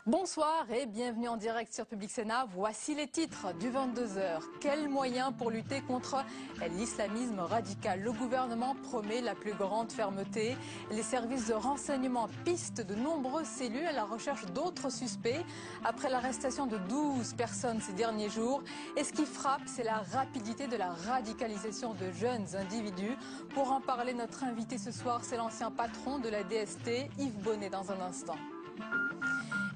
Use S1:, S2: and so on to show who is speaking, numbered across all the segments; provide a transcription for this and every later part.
S1: Bonsoir et bienvenue en direct sur Public Sénat. Voici les titres du 22h. Quels moyens pour lutter contre l'islamisme radical? Le gouvernement promet la plus grande fermeté. Les services de renseignement pistent de nombreuses cellules à la recherche d'autres suspects après l'arrestation de 12 personnes ces derniers jours. Et ce qui frappe, c'est la rapidité de la radicalisation de jeunes individus. Pour en parler, notre invité ce soir, c'est l'ancien patron de la DST, Yves Bonnet, dans un instant.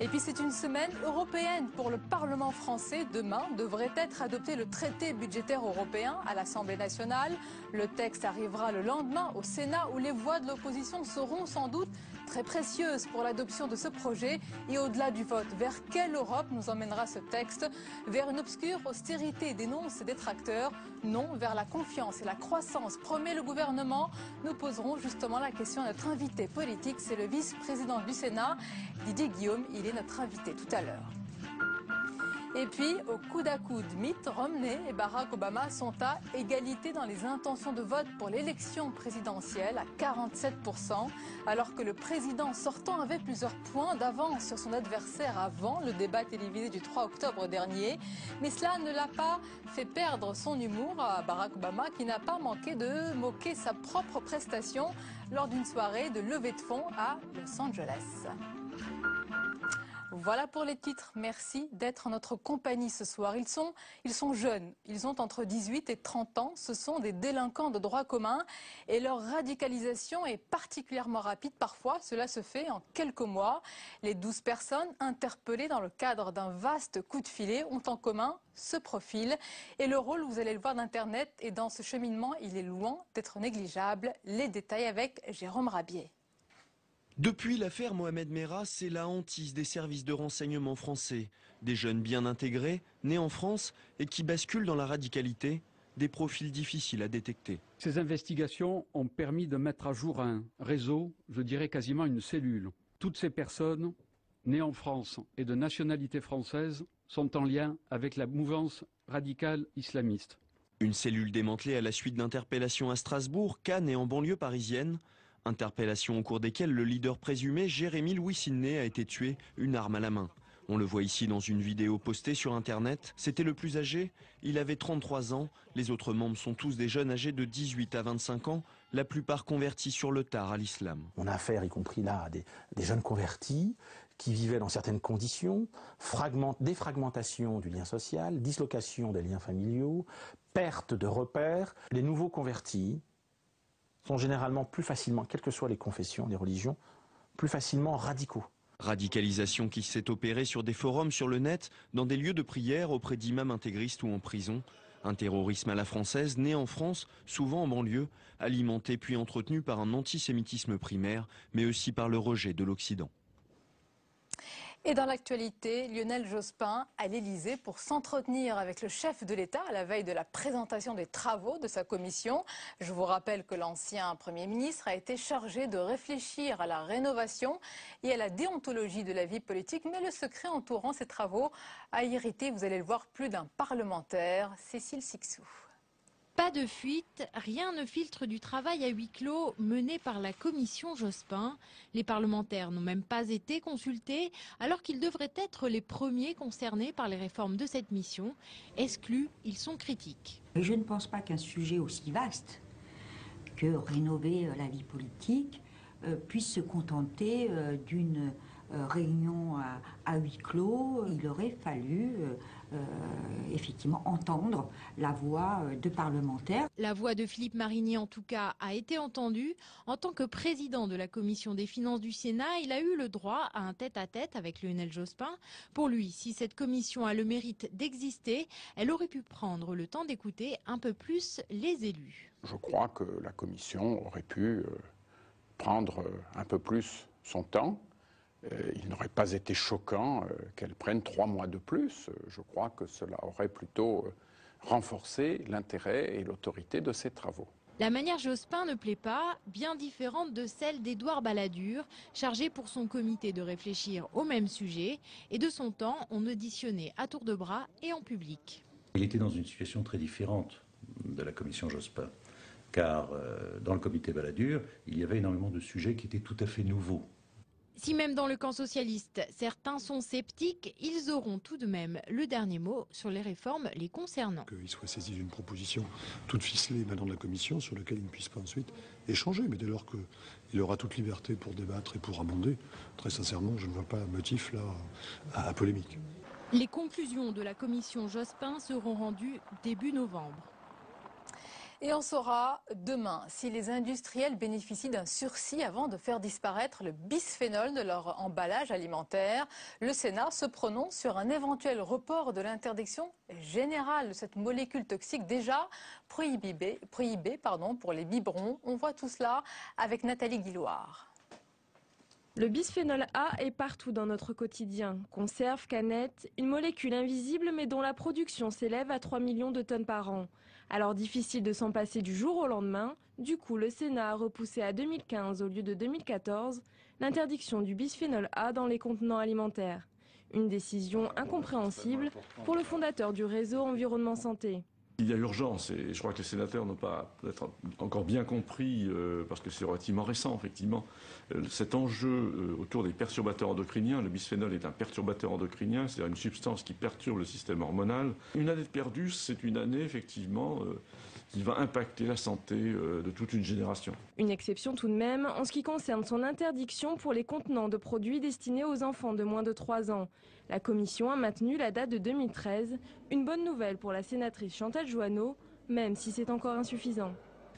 S1: Et puis c'est une semaine européenne pour le Parlement français. Demain devrait être adopté le traité budgétaire européen à l'Assemblée nationale. Le texte arrivera le lendemain au Sénat où les voix de l'opposition seront sans doute très précieuses pour l'adoption de ce projet. Et au-delà du vote, vers quelle Europe nous emmènera ce texte? Vers une obscure austérité, dénoncent ses détracteurs. Non, vers la confiance et la croissance, promet le gouvernement. Nous poserons justement la question à notre invité politique, c'est le vice-président du Sénat, Didier Guillaume. Il est notre invité tout à l'heure. Et puis, au coude à coude, Mitt Romney et Barack Obama sont à égalité dans les intentions de vote pour l'élection présidentielle à 47%, alors que le président sortant avait plusieurs points d'avance sur son adversaire avant le débat télévisé du 3 octobre dernier. Mais cela ne l'a pas fait perdre son humour à Barack Obama, qui n'a pas manqué de moquer sa propre prestation lors d'une soirée de levée de fonds à Los Angeles. Voilà pour les titres. Merci d'être en notre compagnie ce soir. Ils sont jeunes. Ils ont entre 18 et 30 ans. Ce sont des délinquants de droit commun et leur radicalisation est particulièrement rapide. Parfois, cela se fait en quelques mois. Les 12 personnes interpellées dans le cadre d'un vaste coup de filet ont en commun ce profil. Et le rôle, vous allez le voir, d'Internet et dans ce cheminement, il est loin d'être négligeable. Les détails avec Jérôme Rabier.
S2: Depuis l'affaire Mohamed Merah, c'est la hantise des services de renseignement français. Des jeunes bien intégrés, nés en France et qui basculent dans la radicalité, des profils difficiles à détecter.
S3: Ces investigations ont permis de mettre à jour un réseau, je dirais quasiment une cellule. Toutes ces personnes, nées en France et de nationalité française, sont en lien avec la mouvance radicale islamiste.
S2: Une cellule démantelée à la suite d'interpellations à Strasbourg, Cannes et en banlieue parisienne. Interpellations au cours desquelles le leader présumé, Jérémy Louis Sidney, a été tué, une arme à la main. On le voit ici dans une vidéo postée sur Internet. C'était le plus âgé, il avait 33 ans. Les autres membres sont tous des jeunes âgés de 18 à 25 ans, la plupart convertis sur le tard à l'islam.
S4: On a affaire, y compris là, à des jeunes convertis qui vivaient dans certaines conditions, défragmentation du lien social, dislocation des liens familiaux, perte de repères. Les nouveaux convertis sont généralement plus facilement, quelles que soient les confessions, les religions, plus facilement radicaux.
S2: Radicalisation qui s'est opérée sur des forums sur le net, dans des lieux de prière auprès d'imams intégristes ou en prison. Un terrorisme à la française, né en France, souvent en banlieue, alimenté puis entretenu par un antisémitisme primaire, mais aussi par le rejet de l'Occident.
S1: Et dans l'actualité, Lionel Jospin à l'Élysée pour s'entretenir avec le chef de l'État à la veille de la présentation des travaux de sa commission. Je vous rappelle que l'ancien Premier ministre a été chargé de réfléchir à la rénovation et à la déontologie de la vie politique. Mais le secret entourant ces travaux a irrité, vous allez le voir, plus d'un parlementaire, Cécile Cixous.
S5: Pas de fuite, rien ne filtre du travail à huis clos mené par la commission Jospin. Les parlementaires n'ont même pas été consultés alors qu'ils devraient être les premiers concernés par les réformes de cette mission. Exclus, ils sont critiques.
S6: Je ne pense pas qu'un sujet aussi vaste que rénover la vie politique puisse se contenter d'une réunion à huis clos. Il aurait fallu effectivement entendre la voix de parlementaires.
S5: La voix de Philippe Marigny, en tout cas, a été entendue. En tant que président de la commission des finances du Sénat, il a eu le droit à un tête-à-tête avec Lionel Jospin. Pour lui, si cette commission a le mérite d'exister, elle aurait pu prendre le temps d'écouter un peu plus les élus.
S7: Je crois que la commission aurait pu prendre un peu plus son temps. Il n'aurait pas été choquant qu'elle prenne 3 mois de plus. Je crois que cela aurait plutôt renforcé l'intérêt et l'autorité de ces travaux.
S5: La manière Jospin ne plaît pas, bien différente de celle d'Édouard Balladur, chargé pour son comité de réfléchir au même sujet. Et de son temps, on auditionnait à tour de bras et en public.
S8: Il était dans une situation très différente de la commission Jospin, car dans le comité Balladur, il y avait énormément de sujets qui étaient tout à fait nouveaux.
S5: Si même dans le camp socialiste, certains sont sceptiques, ils auront tout de même le dernier mot sur les réformes les concernant.
S9: Qu'il soit saisi d'une proposition toute ficelée maintenant de la Commission sur laquelle il ne puisse pas ensuite échanger. Mais dès lors qu'il aura toute liberté pour débattre et pour amender, très sincèrement, je ne vois pas un motif là à polémique.
S5: Les conclusions de la commission Jospin seront rendues début novembre.
S1: Et on saura demain si les industriels bénéficient d'un sursis avant de faire disparaître le bisphénol de leur emballage alimentaire. Le Sénat se prononce sur un éventuel report de l'interdiction générale de cette molécule toxique déjà prohibée pour les biberons. On voit tout cela avec Nathalie Guilloire.
S10: Le bisphénol A est partout dans notre quotidien. Conserve, canettes, une molécule invisible mais dont la production s'élève à 3 millions de tonnes par an. Alors difficile de s'en passer du jour au lendemain, du coup le Sénat a repoussé à 2015 au lieu de 2014 l'interdiction du bisphénol A dans les contenants alimentaires. Une décision incompréhensible pour le fondateur du réseau Environnement Santé.
S11: Il y a urgence et je crois que les sénateurs n'ont pas peut-être encore bien compris, parce que c'est relativement récent effectivement, cet enjeu autour des perturbateurs endocriniens. Le bisphénol est un perturbateur endocrinien, c'est-à-dire une substance qui perturbe le système hormonal. Une année de perdue, c'est une année effectivement qui va impacter la santé de toute une génération.
S10: Une exception tout de même en ce qui concerne son interdiction pour les contenants de produits destinés aux enfants de moins de 3 ans. La Commission a maintenu la date de 2013, une bonne nouvelle pour la sénatrice Chantal Jouanneau, même si c'est encore insuffisant.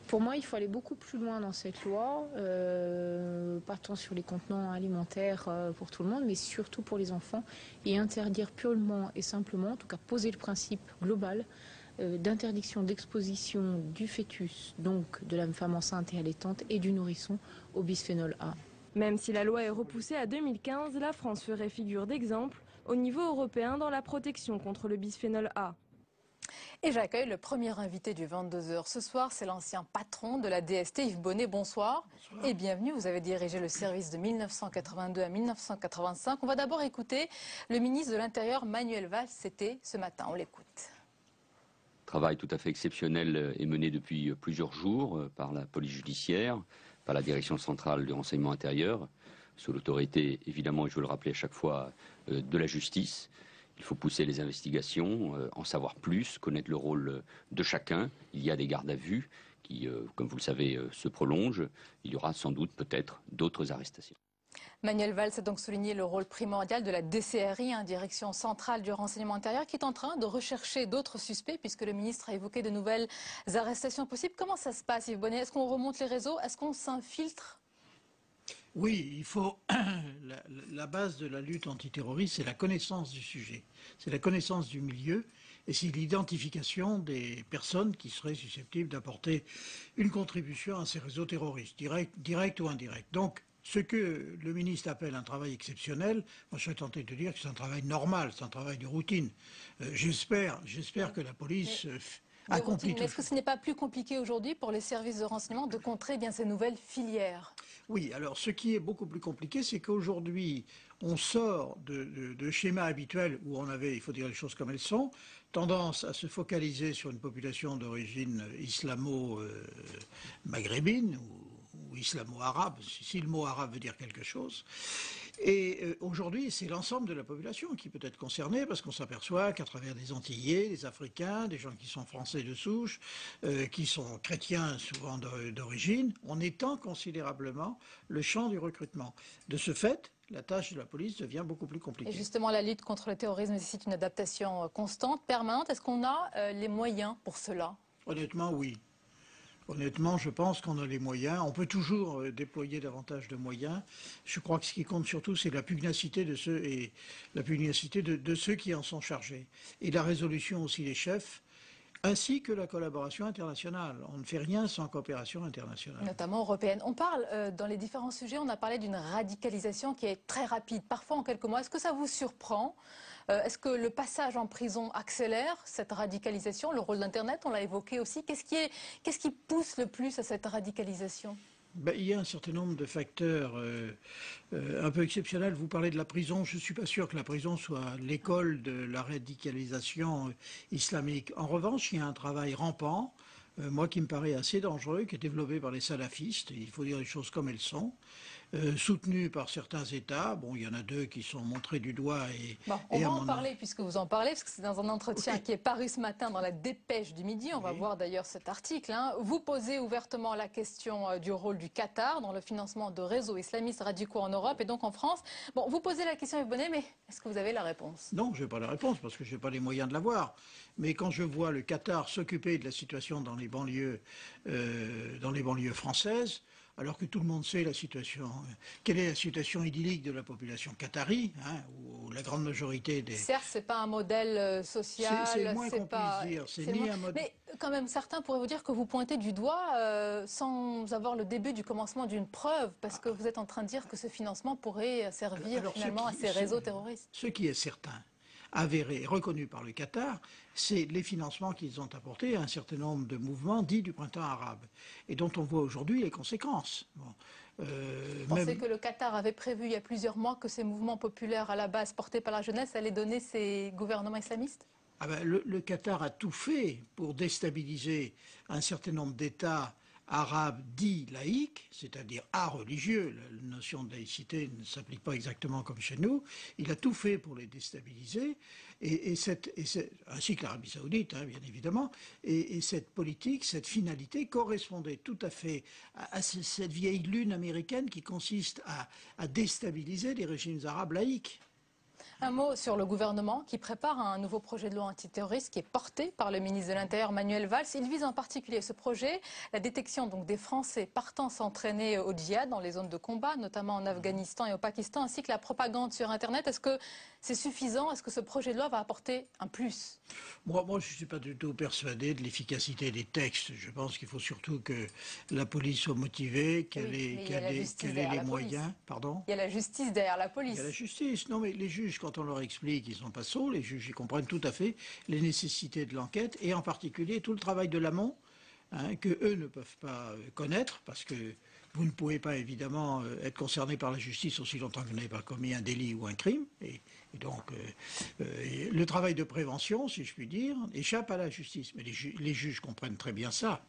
S12: Pour moi, il faut aller beaucoup plus loin dans cette loi, pas tant sur les contenants alimentaires pour tout le monde, mais surtout pour les enfants, et interdire purement et simplement, en tout cas poser le principe global, d'interdiction d'exposition du fœtus, donc de la femme enceinte et allaitante, et du nourrisson au bisphénol A.
S10: Même si la loi est repoussée à 2015, la France ferait figure d'exemple au niveau européen dans la protection contre le bisphénol A.
S1: Et j'accueille le premier invité du 22h ce soir, c'est l'ancien patron de la DST, Yves Bonnet. Bonsoir. Bonsoir. Et bienvenue, vous avez dirigé le service de 1982 à 1985. On va d'abord écouter le ministre de l'Intérieur, Manuel Valls, c'était ce matin, on l'écoute.
S13: Travail tout à fait exceptionnel est mené depuis plusieurs jours par la police judiciaire, par la direction centrale du renseignement intérieur, sous l'autorité, évidemment, et je veux le rappeler à chaque fois, de la justice. Il faut pousser les investigations, en savoir plus, connaître le rôle de chacun. Il y a des gardes à vue qui, comme vous le savez, se prolongent. Il y aura sans doute peut-être d'autres arrestations.
S1: Manuel Valls a donc souligné le rôle primordial de la DCRI, direction centrale du renseignement intérieur, qui est en train de rechercher d'autres suspects, puisque le ministre a évoqué de nouvelles arrestations possibles. Comment ça se passe, Yves Bonnet? Est-ce qu'on remonte les réseaux? Est-ce qu'on s'infiltre?
S14: Oui, il faut. La base de la lutte antiterroriste, c'est la connaissance du sujet, c'est la connaissance du milieu et c'est l'identification des personnes qui seraient susceptibles d'apporter une contribution à ces réseaux terroristes, direct ou indirect. Donc, ce que le ministre appelle un travail exceptionnel, moi je serais tenté de dire que c'est un travail normal, c'est un travail de routine. J'espère que la police accomplit tout.
S1: Mais est-ce que ce n'est pas plus compliqué aujourd'hui pour les services de renseignement de contrer bien ces nouvelles filières?
S14: Oui, alors ce qui est beaucoup plus compliqué, c'est qu'aujourd'hui, on sort de schémas habituels où on avait, il faut dire les choses comme elles sont, tendance à se focaliser sur une population d'origine islamo-maghrébine ou islamo-arabe, si le mot arabe veut dire quelque chose. Et aujourd'hui, c'est l'ensemble de la population qui peut être concernée, parce qu'on s'aperçoit qu'à travers des Antillais, des Africains, des gens qui sont français de souche, qui sont chrétiens souvent d'origine, on étend considérablement le champ du recrutement. De ce fait, la tâche de la police devient beaucoup plus compliquée.
S1: Et justement, la lutte contre le terrorisme nécessite une adaptation constante, permanente. Est-ce qu'on a les moyens pour cela?
S14: Honnêtement, oui. Honnêtement, je pense qu'on a les moyens. On peut toujours déployer davantage de moyens. Je crois que ce qui compte surtout, c'est la pugnacité de ceux de ceux qui en sont chargés. Et la résolution aussi des chefs, ainsi que la collaboration internationale. On ne fait rien sans coopération internationale.
S1: Notamment européenne. On parle, dans les différents sujets, on a parlé d'une radicalisation qui est très rapide, parfois en quelques mois. Est-ce que ça vous surprend ? Est-ce que le passage en prison accélère cette radicalisation? Le rôle d'Internet, on l'a évoqué aussi. Qu'est-ce qui pousse le plus à cette radicalisation?
S14: Il y a un certain nombre de facteurs un peu exceptionnels. Vous parlez de la prison. Je ne suis pas sûr que la prison soit l'école de la radicalisation islamique. En revanche, il y a un travail rampant, moi qui me paraît assez dangereux, qui est développé par les salafistes. Il faut dire les choses comme elles sont. Soutenu par certains États. Bon, il y en a 2 qui sont montrés du doigt.
S1: On va en parler, puisque vous en parlez, parce que c'est dans un entretien qui est paru ce matin dans la Dépêche du Midi. On va voir d'ailleurs cet article. Vous posez ouvertement la question du rôle du Qatar dans le financement de réseaux islamistes radicaux en Europe et donc en France. Bon, vous posez la question, Yves Bonnet, mais est-ce que vous avez la réponse?
S14: Non, je n'ai pas la réponse, parce que je n'ai pas les moyens de l'avoir. Mais quand je vois le Qatar s'occuper de la situation dans les banlieues françaises, alors que tout le monde sait la situation. Quelle est la situation idyllique de la population qatari, où la grande majorité des...
S1: Certes, ce n'est pas un modèle social.
S14: C'est le moins qu'on puisse dire. C'est ni un modèle...
S1: Mais quand même, certains pourraient vous dire que vous pointez du doigt sans avoir le début du commencement d'une preuve, parce que vous êtes en train de dire que ce financement pourrait servir finalement à ces réseaux terroristes.
S14: Ce qui est certain, avéré et reconnu par le Qatar, c'est les financements qu'ils ont apportés à un certain nombre de mouvements dits du printemps arabe, et dont on voit aujourd'hui les conséquences.
S1: Vous pensez que le Qatar avait prévu il y a plusieurs mois que ces mouvements populaires à la base portés par la jeunesse allaient donner ces gouvernements islamistes?
S14: Le Qatar a tout fait pour déstabiliser un certain nombre d'États arabes dits laïques, c'est-à-dire religieux. La notion de laïcité ne s'applique pas exactement comme chez nous. Il a tout fait pour les déstabiliser, ainsi que l'Arabie saoudite, bien évidemment. Et cette politique, cette finalité correspondait tout à fait à cette vieille lune américaine qui consiste à déstabiliser les régimes arabes laïques.
S1: Un mot sur le gouvernement qui prépare un nouveau projet de loi antiterroriste qui est porté par le ministre de l'Intérieur Manuel Valls. Il vise en particulier ce projet, la détection donc des Français partant s'entraîner au djihad dans les zones de combat, notamment en Afghanistan et au Pakistan, ainsi que la propagande sur Internet. Est-ce que c'est suffisant? Est-ce que ce projet de loi va apporter un plus?
S14: Moi, je ne suis pas du tout persuadé de l'efficacité des textes. Je pense qu'il faut surtout que la police soit motivée, qu'elle ait les moyens. Pardon?
S1: Il y a la justice derrière la police.
S14: Il y a la justice. Non, mais les juges, quand on leur explique, ils sont pas sots. Les juges, ils comprennent tout à fait les nécessités de l'enquête et en particulier tout le travail de l'amont, que eux ne peuvent pas connaître, parce que vous ne pouvez pas évidemment être concerné par la justice aussi longtemps que vous n'avez pas commis un délit ou un crime. Et donc, le travail de prévention, si je puis dire, échappe à la justice. Mais les juges comprennent très bien ça.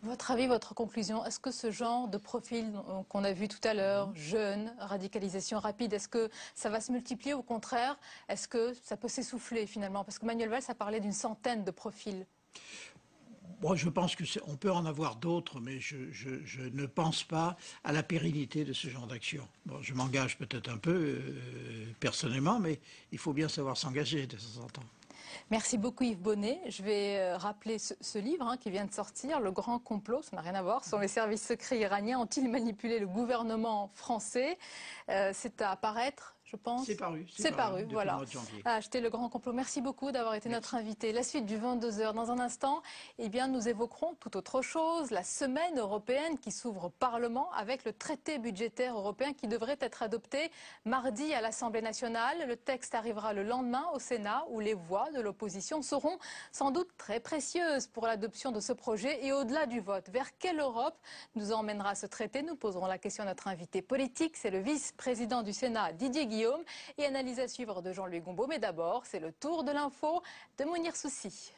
S1: Votre avis, votre conclusion, est-ce que ce genre de profil qu'on a vu tout à l'heure, jeune, radicalisation rapide, est-ce que ça va se multiplier ou au contraire, est-ce que ça peut s'essouffler finalement? Parce que Manuel Valls a parlé d'une centaine de profils.
S14: Moi, je pense qu'on peut en avoir d'autres, mais je ne pense pas à la pérennité de ce genre d'action. Bon, je m'engage peut-être un peu personnellement, mais il faut bien savoir s'engager de temps en temps.
S1: Merci beaucoup Yves Bonnet. Je vais rappeler ce livre qui vient de sortir, Le Grand Complot, ça n'a rien à voir, sont les services secrets iraniens ont-ils manipulé le gouvernement français? C'est à apparaître, je pense.
S14: C'est paru.
S1: C'est paru, voilà. Acheter Le Grand Complot. Merci beaucoup d'avoir été notre invité. La suite du 22h. Dans un instant, nous évoquerons tout autre chose. La semaine européenne qui s'ouvre au Parlement avec le traité budgétaire européen qui devrait être adopté mardi à l'Assemblée nationale. Le texte arrivera le lendemain au Sénat où les voix de l'opposition seront sans doute très précieuses pour l'adoption de ce projet et au-delà du vote. Vers quelle Europe nous emmènera ce traité? Nous poserons la question à notre invité politique. C'est le vice-président du Sénat, Didier Guillaume, et analyse à suivre de Jean-Louis Gombaud. Mais d'abord, c'est le tour de l'info de Mounir Soussi.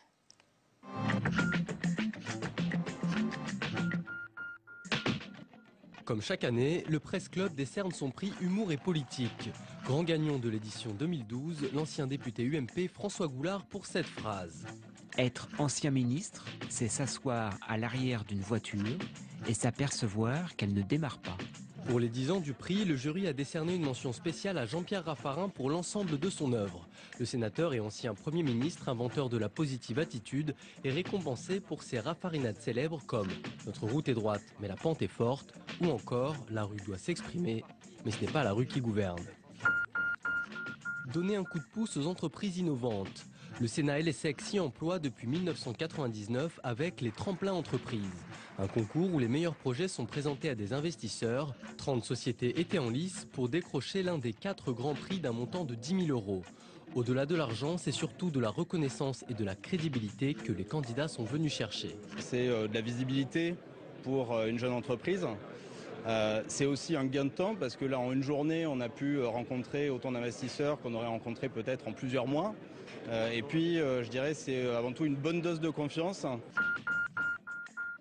S15: Comme chaque année, le Presse Club décerne son prix Humour et politique. Grand gagnant de l'édition 2012, l'ancien député UMP François Goulard pour cette phrase.
S16: Être ancien ministre, c'est s'asseoir à l'arrière d'une voiture et s'apercevoir qu'elle ne démarre pas.
S15: Pour les 10 ans du prix, le jury a décerné une mention spéciale à Jean-Pierre Raffarin pour l'ensemble de son œuvre. Le sénateur et ancien Premier ministre, inventeur de la positive attitude, est récompensé pour ses raffarinades célèbres comme « Notre route est droite, mais la pente est forte » ou encore « La rue doit s'exprimer, mais ce n'est pas la rue qui gouverne ». Donner un coup de pouce aux entreprises innovantes. Le Sénat LSEC s'y emploie depuis 1999 avec les tremplins entreprises. Un concours où les meilleurs projets sont présentés à des investisseurs. 30 sociétés étaient en lice pour décrocher l'un des 4 grands prix d'un montant de 10 000 €. Au-delà de l'argent, c'est surtout de la reconnaissance et de la crédibilité que les candidats sont venus chercher.
S17: C'est de la visibilité pour une jeune entreprise. C'est aussi un gain de temps parce que là, en une journée, on a pu rencontrer autant d'investisseurs qu'on aurait rencontré peut-être en plusieurs mois. Et puis, je dirais, c'est avant tout une bonne dose de confiance.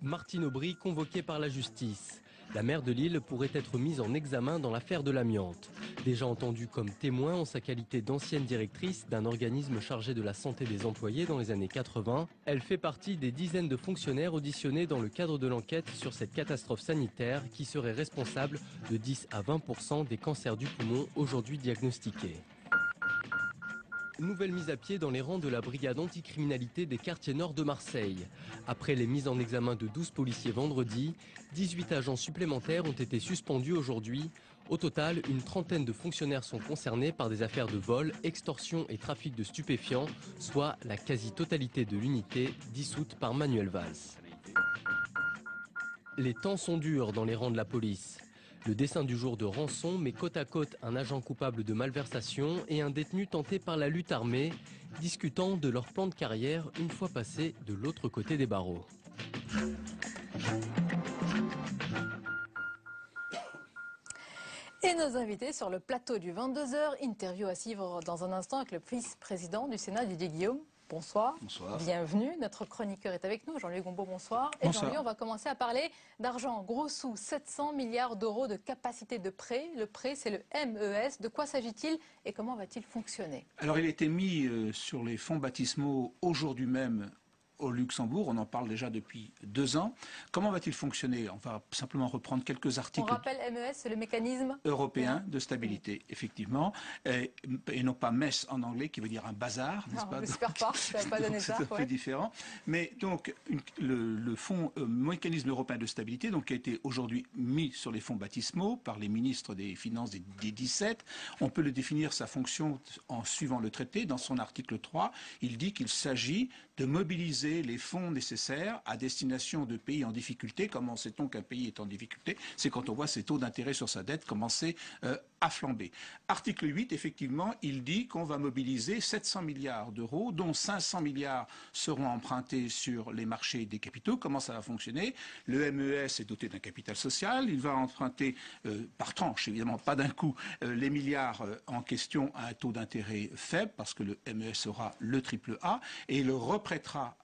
S15: Martine Aubry, convoquée par la justice. La maire de Lille pourrait être mise en examen dans l'affaire de l'amiante. Déjà entendue comme témoin en sa qualité d'ancienne directrice d'un organisme chargé de la santé des employés dans les années 80, elle fait partie des dizaines de fonctionnaires auditionnés dans le cadre de l'enquête sur cette catastrophe sanitaire qui serait responsable de 10 à 20% des cancers du poumon aujourd'hui diagnostiqués. Nouvelle mise à pied dans les rangs de la brigade anticriminalité des quartiers nord de Marseille. Après les mises en examen de 12 policiers vendredi, 18 agents supplémentaires ont été suspendus aujourd'hui. Au total, une trentaine de fonctionnaires sont concernés par des affaires de vol, extorsion et trafic de stupéfiants, soit la quasi-totalité de l'unité dissoute par Manuel Valls. Les temps sont durs dans les rangs de la police. Le dessin du jour de rançon met côte à côte un agent coupable de malversation et un détenu tenté par la lutte armée, discutant de leur plan de carrière une fois passés de l'autre côté des barreaux.
S1: Et nos invités sur le plateau du 22h, interview à suivre dans un instant avec le vice-président du Sénat, Didier Guillaume. Bonsoir.
S18: Bonsoir.
S1: Bienvenue. Notre chroniqueur est avec nous, Jean-Louis Gombaud, bonsoir. Et Jean-Louis, on va commencer à parler d'argent, gros sous, 700 milliards d'euros de capacité de prêt. Le prêt, c'est le MES. De quoi s'agit-il et comment va-t-il fonctionner?
S18: Alors, il a été mis sur les fonds baptismaux aujourd'hui même au Luxembourg. On en parle déjà depuis 2 ans. Comment va-t-il fonctionner? On va simplement reprendre quelques articles.
S1: On rappelle, MES, c'est le mécanisme
S18: européen de stabilité, effectivement, et non pas MES en anglais, qui veut dire un bazar, n'est-ce pas?
S1: J'espère pas, je n'avais pas donné ça.
S18: C'est un peu différent. Mais donc, le fonds mécanisme européen de stabilité, donc, qui a été aujourd'hui mis sur les fonds baptismaux par les ministres des Finances des 17, on peut le définir sa fonction en suivant le traité. Dans son article 3, il dit qu'il s'agit de mobiliser les fonds nécessaires à destination de pays en difficulté. Comment sait-on qu'un pays est en difficulté? C'est quand on voit ses taux d'intérêt sur sa dette commencer à flamber. Article 8, effectivement, il dit qu'on va mobiliser 700 milliards d'euros, dont 500 milliards seront empruntés sur les marchés des capitaux. Comment ça va fonctionner? Le MES est doté d'un capital social. Il va emprunter par tranche, évidemment, pas d'un coup, les milliards en question à un taux d'intérêt faible, parce que le MES aura le triple A, et il le reprêtera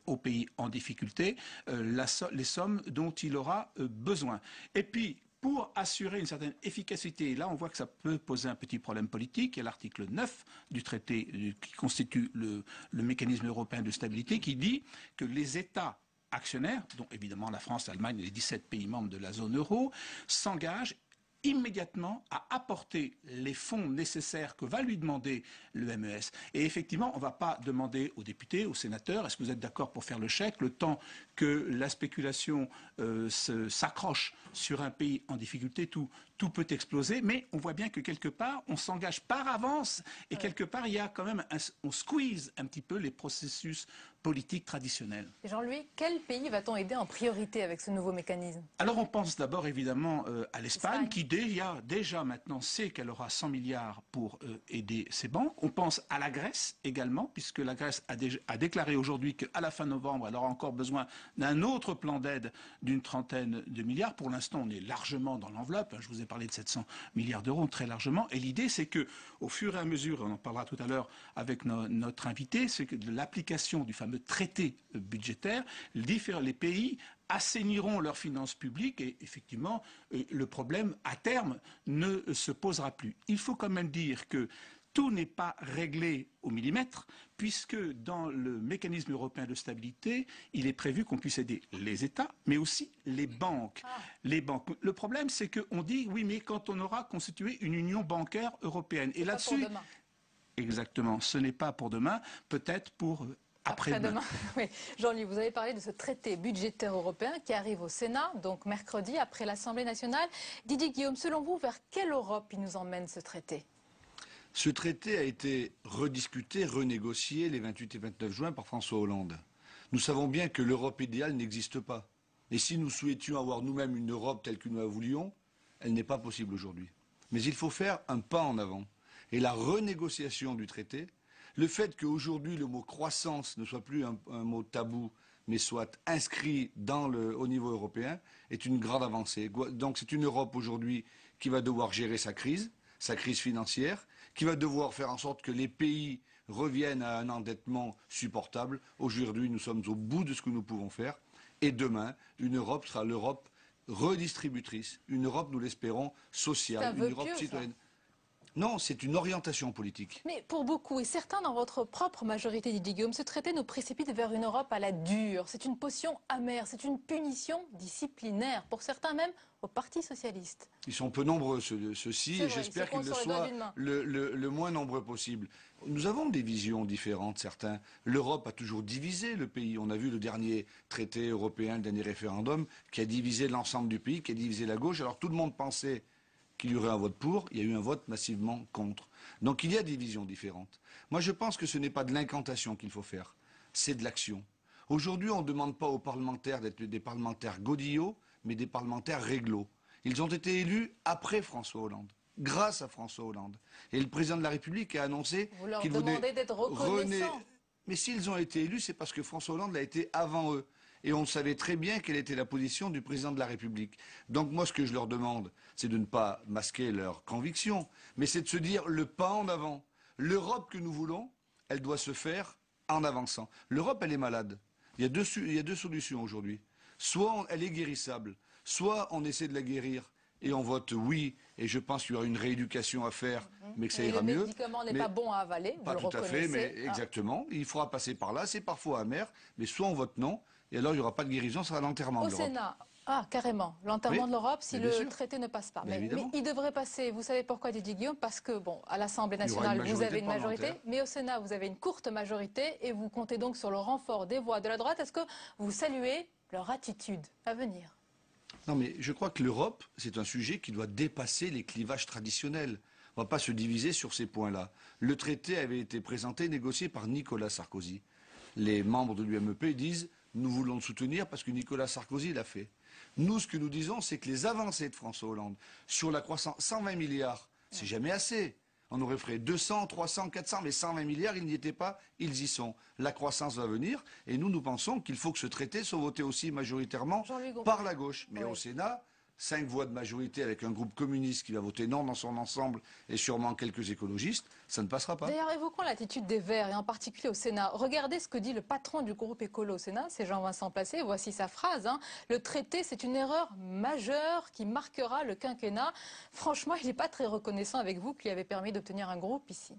S18: aux pays en difficulté les sommes dont il aura besoin. Et puis, pour assurer une certaine efficacité, et là on voit que ça peut poser un petit problème politique, il y a l'article 9 du traité qui constitue le mécanisme européen de stabilité qui dit que les États actionnaires, dont évidemment la France, l'Allemagne et les 17 pays membres de la zone euro, s'engagent immédiatement à apporter les fonds nécessaires que va lui demander le MES. Et effectivement, on ne va pas demander aux députés, aux sénateurs, est-ce que vous êtes d'accord pour faire le chèque, le temps que la spéculation s'accroche sur un pays en difficulté, tout peut exploser, mais on voit bien que quelque part, on s'engage par avance et quelque part, il y a quand même, on squeeze un petit peu les processus politiques traditionnels.
S1: Jean-Louis, quel pays va-t-on aider en priorité avec ce nouveau mécanisme?
S18: Alors on pense d'abord évidemment à l'Espagne qui déjà maintenant sait qu'elle aura 100 milliards pour aider ses banques. On pense à la Grèce également, puisque la Grèce a déclaré aujourd'hui qu'à la fin novembre, elle aura encore besoin d'un autre plan d'aide d'une trentaine de milliards. Pour l'instant, on est largement dans l'enveloppe. Je vous ai parlé de 700 milliards d'euros, très largement. Et l'idée, c'est que, au fur et à mesure, on en parlera tout à l'heure avec notre invité, c'est que de l'application du fameux traité budgétaire, les pays assainiront leurs finances publiques et effectivement, le problème, à terme, ne se posera plus. Il faut quand même dire que tout n'est pas réglé au millimètre, puisque dans le mécanisme européen de stabilité, il est prévu qu'on puisse aider les États, mais aussi les banques. Les banques. Le problème, c'est qu'on dit, oui, mais quand on aura constitué une union bancaire européenne. Et là-dessus, exactement, ce n'est pas pour demain, peut-être pour après-demain.
S1: Oui. Jean-Louis, vous avez parlé de ce traité budgétaire européen qui arrive au Sénat, donc mercredi, après l'Assemblée nationale. Didier Guillaume, selon vous, vers quelle Europe il nous emmène ce traité?
S19: Ce traité a été rediscuté, renégocié les 28 et 29 juin par François Hollande. Nous savons bien que l'Europe idéale n'existe pas. Et si nous souhaitions avoir nous-mêmes une Europe telle que nous la voulions, elle n'est pas possible aujourd'hui. Mais il faut faire un pas en avant. Et la renégociation du traité, le fait qu'aujourd'hui le mot croissance ne soit plus un mot tabou, mais soit inscrit au niveau européen, est une grande avancée. Donc c'est une Europe aujourd'hui qui va devoir gérer sa crise financière, qui va devoir faire en sorte que les pays reviennent à un endettement supportable. Aujourd'hui, nous sommes au bout de ce que nous pouvons faire. Et demain, une Europe sera l'Europe redistributrice, une Europe, nous l'espérons, sociale, une Europe citoyenne. Non, c'est une orientation politique.
S1: Mais pour beaucoup, et certains dans votre propre majorité, Didier Guillaume, ce traité nous précipite vers une Europe à la dure. C'est une potion amère, c'est une punition disciplinaire, pour certains même au Parti socialiste.
S19: Ils sont peu nombreux, ceux-ci, et j'espère qu'ils le soient le moins nombreux possible. Nous avons des visions différentes, certains. L'Europe a toujours divisé le pays. On a vu le dernier traité européen, le dernier référendum, qui a divisé l'ensemble du pays, qui a divisé la gauche. Alors tout le monde pensait qu'il y aurait un vote pour, il y a eu un vote massivement contre. Donc il y a des visions différentes. Moi je pense que ce n'est pas de l'incantation qu'il faut faire, c'est de l'action. Aujourd'hui on ne demande pas aux parlementaires d'être des parlementaires godillots, mais des parlementaires réglo. Ils ont été élus après François Hollande, grâce à François Hollande. Et le président de la République a annoncé qu'il voulait...
S1: Vous leur demandez d'être reconnaissants.
S19: Mais s'ils ont été élus, c'est parce que François Hollande l'a été avant eux. Et on savait très bien quelle était la position du président de la République. Donc moi, ce que je leur demande, c'est de ne pas masquer leurs convictions, mais c'est de se dire le pas en avant. L'Europe que nous voulons, elle doit se faire en avançant. L'Europe, elle est malade. Il y a deux solutions aujourd'hui. Soit elle est guérissable, soit on essaie de la guérir et on vote oui, et je pense qu'il y aura une rééducation à faire, mais que ça ira mieux.
S1: Le médicament n'est pas bon à avaler,
S19: pas tout à fait, mais exactement. Il faudra passer par là, c'est parfois amer, mais soit on vote non, et alors il n'y aura pas de guérison, ça sera l'enterrement de l'Europe.
S1: Au Sénat, carrément, l'enterrement de l'Europe si le traité ne passe pas. Mais il devrait passer, vous savez pourquoi, Didier Guillaume? Parce que, bon, à l'Assemblée nationale, vous avez une majorité, mais au Sénat, vous avez une courte majorité, et vous comptez donc sur le renfort des voix de la droite. Est-ce que vous saluez leur attitude à venir?
S19: Non, mais je crois que l'Europe, c'est un sujet qui doit dépasser les clivages traditionnels. On ne va pas se diviser sur ces points-là. Le traité avait été présenté, négocié par Nicolas Sarkozy. Les membres de l'UMEP disent « nous voulons le soutenir parce que Nicolas Sarkozy l'a fait ». Nous, ce que nous disons, c'est que les avancées de François Hollande sur la croissance, 120 milliards, c'est jamais assez. On aurait fait 200, 300, 400, mais 120 milliards, ils n'y étaient pas, ils y sont. La croissance va venir, et nous pensons qu'il faut que ce traité soit voté aussi majoritairement par la gauche. Mais au Sénat, 5 voix de majorité avec un groupe communiste qui va voter non dans son ensemble, et sûrement quelques écologistes, ça ne passera pas.
S1: D'ailleurs, évoquons l'attitude des Verts, et en particulier au Sénat. Regardez ce que dit le patron du groupe écolo au Sénat, c'est Jean-Vincent Placé. Voici sa phrase. Le traité, c'est une erreur majeure qui marquera le quinquennat. Franchement, il n'est pas très reconnaissant avec vous qui avez permis d'obtenir un groupe ici.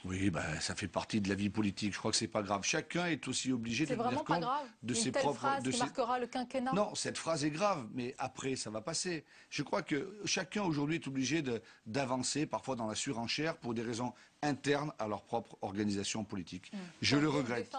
S19: Oui, ça fait partie de la vie politique. Je crois que c'est pas grave. Chacun est aussi obligé de tenir compte de ses propres...
S1: phrase qui marquera le quinquennat.
S19: Non, cette phrase est grave, mais après, ça va passer. Je crois que chacun aujourd'hui est obligé d'avancer, parfois dans la surenchère, pour des raisons internes à leur propre organisation politique. Je le regrette.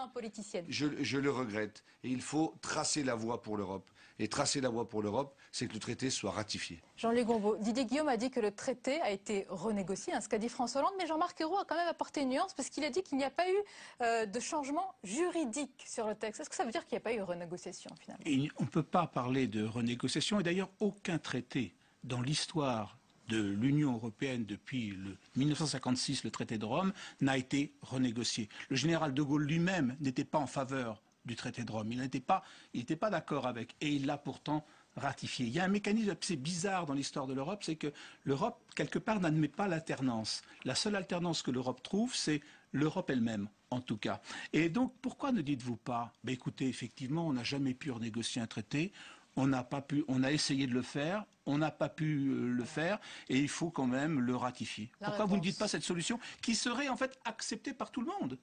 S19: Je le regrette. Et il faut tracer la voie pour l'Europe. Et tracer la voie pour l'Europe, c'est que le traité soit ratifié.
S1: Jean-Louis Gourbaud, Didier Guillaume a dit que le traité a été renégocié, ce qu'a dit François Hollande, mais Jean-Marc Ayrault a quand même apporté une nuance parce qu'il a dit qu'il n'y a pas eu de changement juridique sur le texte. Est-ce que ça veut dire qu'il n'y a pas eu de renégociation finalement?
S18: On ne peut pas parler de renégociation, et d'ailleurs aucun traité dans l'histoire de l'Union européenne depuis 1956, le traité de Rome, n'a été renégocié. Le général de Gaulle lui-même n'était pas en faveur du traité de Rome. Il n'était pas d'accord avec, et il l'a pourtant ratifié. Il y a un mécanisme assez bizarre dans l'histoire de l'Europe, c'est que l'Europe, quelque part, n'admet pas l'alternance. La seule alternance que l'Europe trouve, c'est l'Europe elle-même, en tout cas. Et donc, pourquoi ne dites-vous pas, écoutez, effectivement, on n'a jamais pu renégocier un traité, on a essayé de le faire, on n'a pas pu le faire, et il faut quand même le ratifier. Pourquoi vous ne dites pas cette solution qui serait en fait acceptée par tout le monde?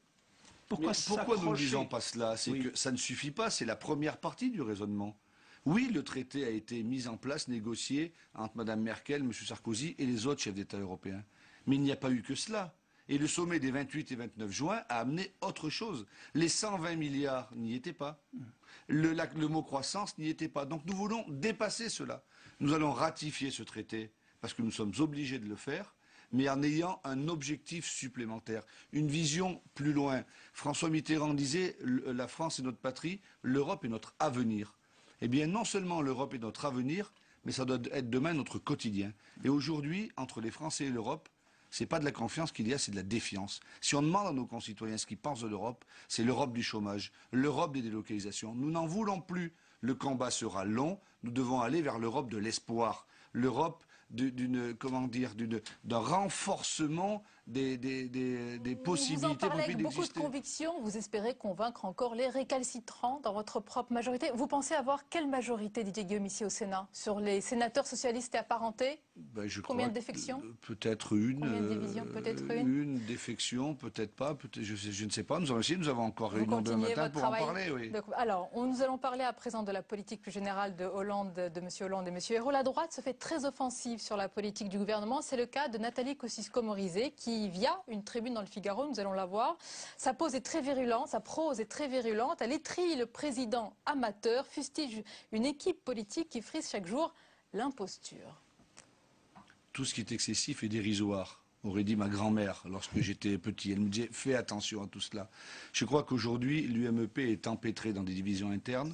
S19: Pourquoi nous ne disons pas cela? C'est que ça ne suffit pas, c'est la première partie du raisonnement. Oui, le traité a été mis en place, négocié entre Mme Merkel, M. Sarkozy et les autres chefs d'État européens. Mais il n'y a pas eu que cela. Et le sommet des 28 et 29 juin a amené autre chose. Les 120 milliards n'y étaient pas. Le mot croissance n'y était pas. Donc nous voulons dépasser cela. Nous allons ratifier ce traité parce que nous sommes obligés de le faire, mais en ayant un objectif supplémentaire, une vision plus loin. François Mitterrand disait « La France est notre patrie, l'Europe est notre avenir ». Eh bien, non seulement l'Europe est notre avenir, mais ça doit être demain notre quotidien. Et aujourd'hui, entre les Français et l'Europe, C'est pas de la confiance qu'il y a, c'est de la défiance. Si on demande à nos concitoyens ce qu'ils pensent de l'Europe, c'est l'Europe du chômage, l'Europe des délocalisations. Nous n'en voulons plus. Le combat sera long. Nous devons aller vers l'Europe de l'espoir, l'Europe d'un renforcement des possibilités
S1: vous en parlez avec beaucoup de
S19: d'exister.
S1: conviction. Vous espérez convaincre encore les récalcitrants dans votre propre majorité. Vous pensez avoir quelle majorité, Didier Guillaume, ici au Sénat? Sur les sénateurs socialistes et apparentés? Combien de défections?
S19: Peut-être une.
S1: Combien de divisions? Peut-être une.
S19: Une défection, peut-être pas. Je ne sais pas. Nous allons essayer. Nous avons encore réunion demain matin pour en parler. Oui.
S1: Donc, alors, nous allons parler à présent de la politique plus générale de M. Hollande et M. Ayrault. La droite se fait très offensive sur la politique du gouvernement. C'est le cas de Nathalie Kosciusko-Morizet qui, via une tribune dans le Figaro, nous allons la voir, sa prose est très virulente. Elle étrille le président amateur, fustige une équipe politique qui frise chaque jour l'imposture.
S19: Tout ce qui est excessif est dérisoire, aurait dit ma grand-mère lorsque j'étais petit. Elle me disait, fais attention à tout cela. Je crois qu'aujourd'hui, l'UMP est empêtré dans des divisions internes,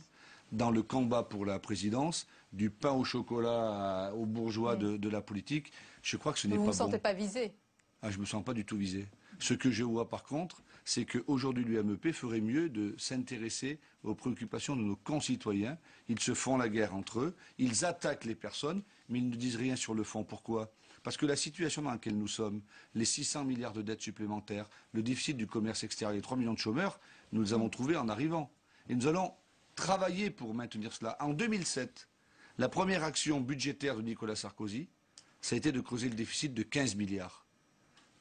S19: dans le combat pour la présidence, du pain au chocolat aux bourgeois de la politique. Je crois que ce n'est pas bon.
S1: Vous ne vous sentez pas visé?
S19: Je ne me sens pas du tout visé. Ce que je vois par contre, c'est qu'aujourd'hui l'UMP ferait mieux de s'intéresser aux préoccupations de nos concitoyens. Ils se font la guerre entre eux, ils attaquent les personnes, mais ils ne disent rien sur le fond. Pourquoi? Parce que la situation dans laquelle nous sommes, les 600 milliards de dettes supplémentaires, le déficit du commerce extérieur, les 3 millions de chômeurs, nous les avons trouvés en arrivant. Et nous allons travailler pour maintenir cela. En 2007, la première action budgétaire de Nicolas Sarkozy, ça a été de creuser le déficit de 15 milliards.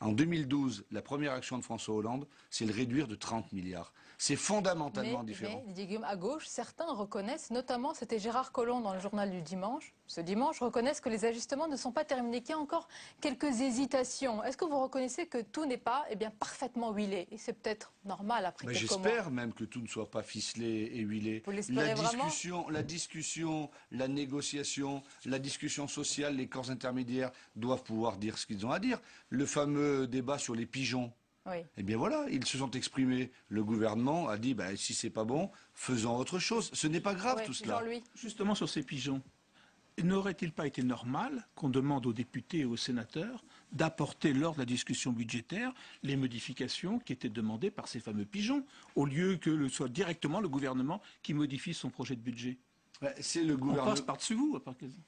S19: En 2012, la première action de François Hollande, c'est le réduire de 30 milliards. C'est fondamentalement différent.
S1: Mais, Didier Guillaume, à gauche, certains reconnaissent, notamment, c'était Gérard Collomb dans le journal du dimanche, ce dimanche, reconnaissent que les ajustements ne sont pas terminés, qu'il y a encore quelques hésitations. Est-ce que vous reconnaissez que tout n'est pas parfaitement huilé? Et c'est peut-être normal après quelques mois.
S19: J'espère même que tout ne soit pas ficelé et huilé.
S1: Vous l'espérez vraiment?
S19: La discussion, la négociation, la discussion sociale, les corps intermédiaires doivent pouvoir dire ce qu'ils ont à dire. Le fameux débat sur les pigeons.
S1: Oui.
S19: Eh bien voilà, ils se sont exprimés. Le gouvernement a dit, si c'est pas bon, faisons autre chose. Ce n'est pas grave tout cela.
S18: Justement sur ces pigeons, n'aurait-il pas été normal qu'on demande aux députés et aux sénateurs d'apporter lors de la discussion budgétaire les modifications qui étaient demandées par ces fameux pigeons, au lieu que ce soit directement le gouvernement qui modifie son projet de budget?
S19: C'est le gouvernement.
S18: On passe par-dessus vous?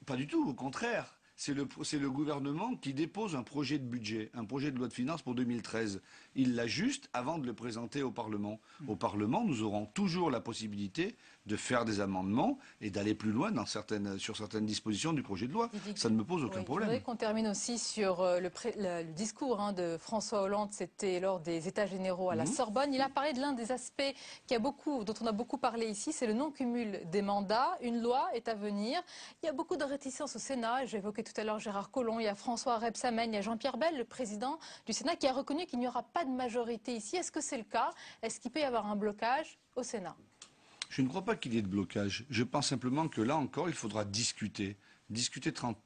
S19: Pas du tout, au contraire. C'est le gouvernement qui dépose un projet de budget, un projet de loi de finances pour 2013. Il l'ajuste avant de le présenter au Parlement. Au Parlement, nous aurons toujours la possibilité de faire des amendements et d'aller plus loin sur certaines dispositions du projet de loi. Ça ne me pose aucun problème.
S1: Je voudrais qu'on termine aussi sur le discours de François Hollande. C'était lors des États généraux à la Sorbonne. Il a parlé de l'un des aspects dont on a beaucoup parlé ici, c'est le non-cumul des mandats. Une loi est à venir. Il y a beaucoup de réticences au Sénat. J'ai évoqué tout à l'heure Gérard Collomb, il y a François Rebsamen, il y a Jean-Pierre Bel, le président du Sénat, qui a reconnu qu'il n'y aura pas de majorité ici. Est-ce que c'est le cas? Est-ce qu'il peut y avoir un blocage au Sénat?
S19: Je ne crois pas qu'il y ait de blocage. Je pense simplement que là encore, il faudra discuter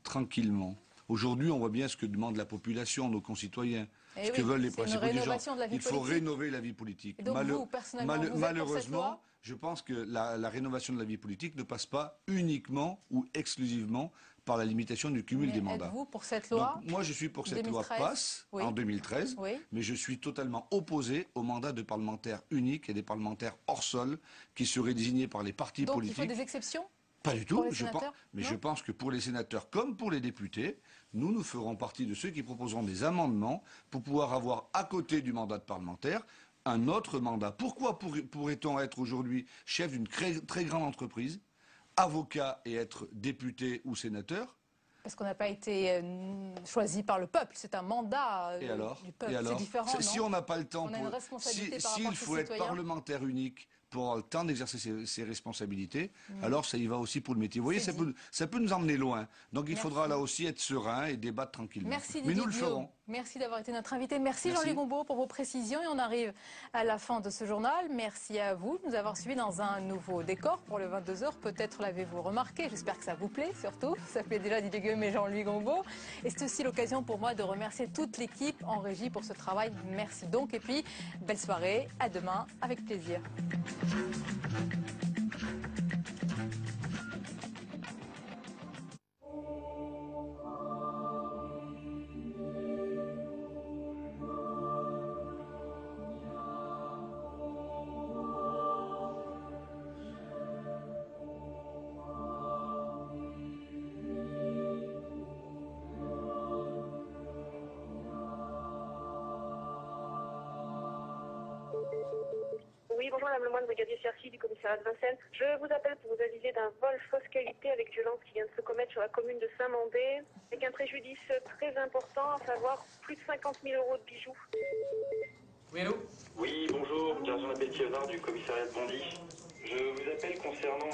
S19: tranquillement. Aujourd'hui, on voit bien ce que demande la population, nos concitoyens, ce que veulent les principaux dirigeants. Il faut rénover la vie politique.
S1: Et donc vous, personnellement, vous êtes
S19: malheureusement,
S1: pour cette loi?
S19: je pense que la rénovation de la vie politique ne passe pas uniquement ou exclusivement par la limitation du cumul des mandats.
S1: Êtes-vous pour cette loi?
S19: Donc, moi, je suis pour que cette loi passe en 2013, mais je suis totalement opposé au mandat de parlementaires uniques et des parlementaires hors sol qui seraient désignés par les partis politiques.
S1: Donc il faut des exceptions?
S19: Pas du tout, je pense que pour les sénateurs comme pour les députés, nous ferons partie de ceux qui proposeront des amendements pour pouvoir avoir à côté du mandat de parlementaire un autre mandat. Pourquoi pourrait-on être aujourd'hui chef d'une très grande entreprise, avocat et être député ou sénateur?
S1: Parce qu'on n'a pas été choisi par le peuple, c'est un mandat du peuple, c'est différent.
S19: Si on n'a pas le temps,
S1: s'il
S19: faut être parlementaire unique pour avoir le temps d'exercer ses responsabilités, alors ça y va aussi pour le métier. Vous voyez, ça peut nous emmener loin. Donc il faudra là aussi être serein et débattre tranquillement.
S1: Merci
S19: Mais
S1: Didier
S19: nous le ferons.
S1: Merci d'avoir été notre invité. Merci Jean-Louis Gombault pour vos précisions. Et on arrive à la fin de ce journal. Merci à vous de nous avoir suivis dans un nouveau décor pour le 22h. Peut-être l'avez-vous remarqué. J'espère que ça vous plaît surtout. Ça plaît déjà Didier Guillaume et Jean-Louis Gombault. Et c'est aussi l'occasion pour moi de remercier toute l'équipe en régie pour ce travail. Merci donc. Et puis, belle soirée. À demain avec plaisir.
S20: bonjour Madame Lemoine, brigadier Cercy du commissariat de Vincennes. Je vous appelle pour vous aviser d'un vol fausse qualité avec violence qui vient de se commettre sur la commune de Saint-Mandé, avec un préjudice très important, à savoir plus de 50 000 € de bijoux.
S21: Oui, allô?
S22: Oui, bonjour, Garçon Lapétionnard du commissariat de Bondy. Je vous appelle concernant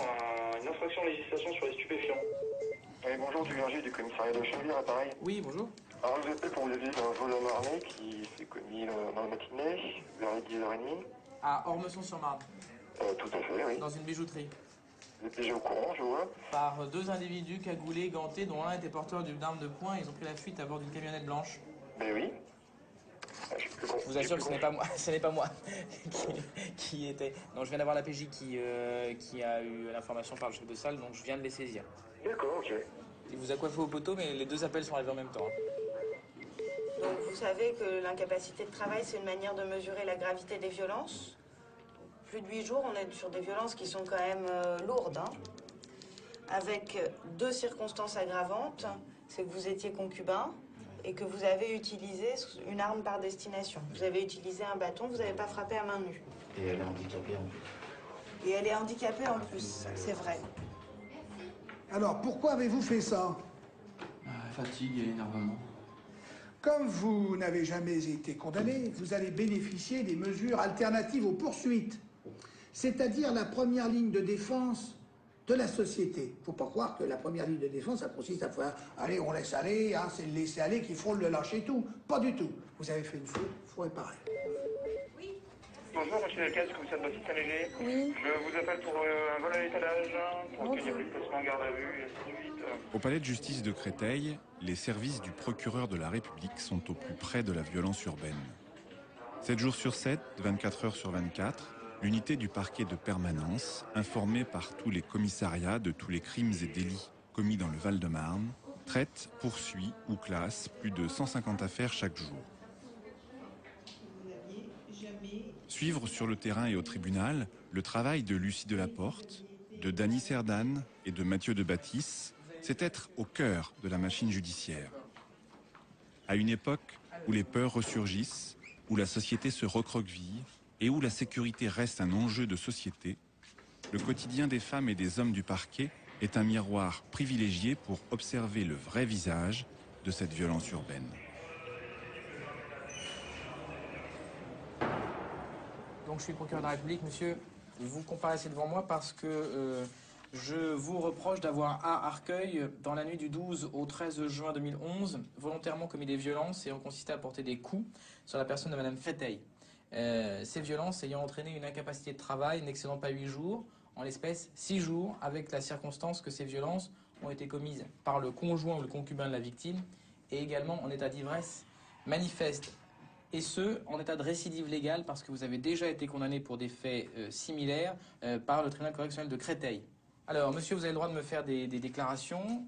S22: une infraction de législation sur les stupéfiants.
S23: Oui, bonjour, du Verger du commissariat de Chenvière, appareil.
S21: Oui, bonjour.
S23: Alors, je vous appelle pour vous aviser d'un vol à Marnay qui s'est commis dans la matinée, vers les 10h30.
S21: À Ormesson-sur-Marne.
S23: Tout à fait, oui.
S21: Dans une bijouterie.
S23: Vous êtes déjà au courant, je vois.
S21: Par deux individus cagoulés, gantés, dont l'un était porteur d'une arme de poing. Ils ont pris la fuite à bord d'une camionnette blanche.
S23: Mais oui.
S21: Je vous assure que ce n'est pas moi, ce n'est pas moi qui était. Non, je viens d'avoir la PJ qui a eu l'information par le chef de salle, donc je viens de les saisir.
S23: D'accord, ok.
S21: Il vous a coiffé au poteau, mais les deux appels sont arrivés en même temps.
S24: Donc vous savez que l'incapacité de travail, c'est une manière de mesurer la gravité des violences. Plus de 8 jours, on est sur des violences qui sont quand même lourdes, hein, avec deux circonstances aggravantes. C'est que vous étiez concubin et que vous avez utilisé une arme par destination. Vous avez utilisé un bâton, vous n'avez pas frappé à main nue.
S23: Et elle est handicapée en plus.
S24: Et elle est handicapée en plus, c'est vrai.
S25: Alors, pourquoi avez-vous fait ça?
S21: Fatigue et énervement.
S25: Comme vous n'avez jamais été condamné, vous allez bénéficier des mesures alternatives aux poursuites, c'est-à-dire la première ligne de défense de la société. Il ne faut pas croire que la première ligne de défense, ça consiste à faire « allez, on laisse aller hein, », c'est le laisser aller qui frôle le lâcher tout. Pas du tout. Vous avez fait une faute, il faut réparer.
S23: Bonjour, monsieur Lecasse, commissaire de Bastille Saint-Léger.
S24: Oui.
S23: Je vous appelle pour un vol à l'étalage, pour obtenir le placement en garde à vue, et ainsi de suite.
S26: Au palais de justice de Créteil, les services du procureur de la République sont au plus près de la violence urbaine. 7 jours sur 7, 24 heures sur 24, l'unité du parquet de permanence, informée par tous les commissariats de tous les crimes et délits commis dans le Val-de-Marne, traite, poursuit ou classe plus de 150 affaires chaque jour. Suivre sur le terrain et au tribunal le travail de Lucie Delaporte, de Dany Serdane et de Mathieu de Bâtisse, c'est être au cœur de la machine judiciaire. À une époque où les peurs ressurgissent, où la société se recroqueville et où la sécurité reste un enjeu de société, le quotidien des femmes et des hommes du parquet est un miroir privilégié pour observer le vrai visage de cette violence urbaine.
S21: Donc je suis procureur de la République, monsieur. Vous comparaissez devant moi parce que je vous reproche d'avoir à Arcueil, dans la nuit du 12 au 13 juin 2011, volontairement commis des violences et ont consisté à porter des coups sur la personne de madame Créteil. Ces violences ayant entraîné une incapacité de travail n'excédant pas 8 jours, en l'espèce 6 jours, avec la circonstance que ces violences ont été commises par le conjoint ou le concubin de la victime et également en état d'ivresse manifeste. Et ce, en état de récidive légale, parce que vous avez déjà été condamné pour des faits similaires par le tribunal correctionnel de Créteil. Alors, monsieur, vous avez le droit de me faire des déclarations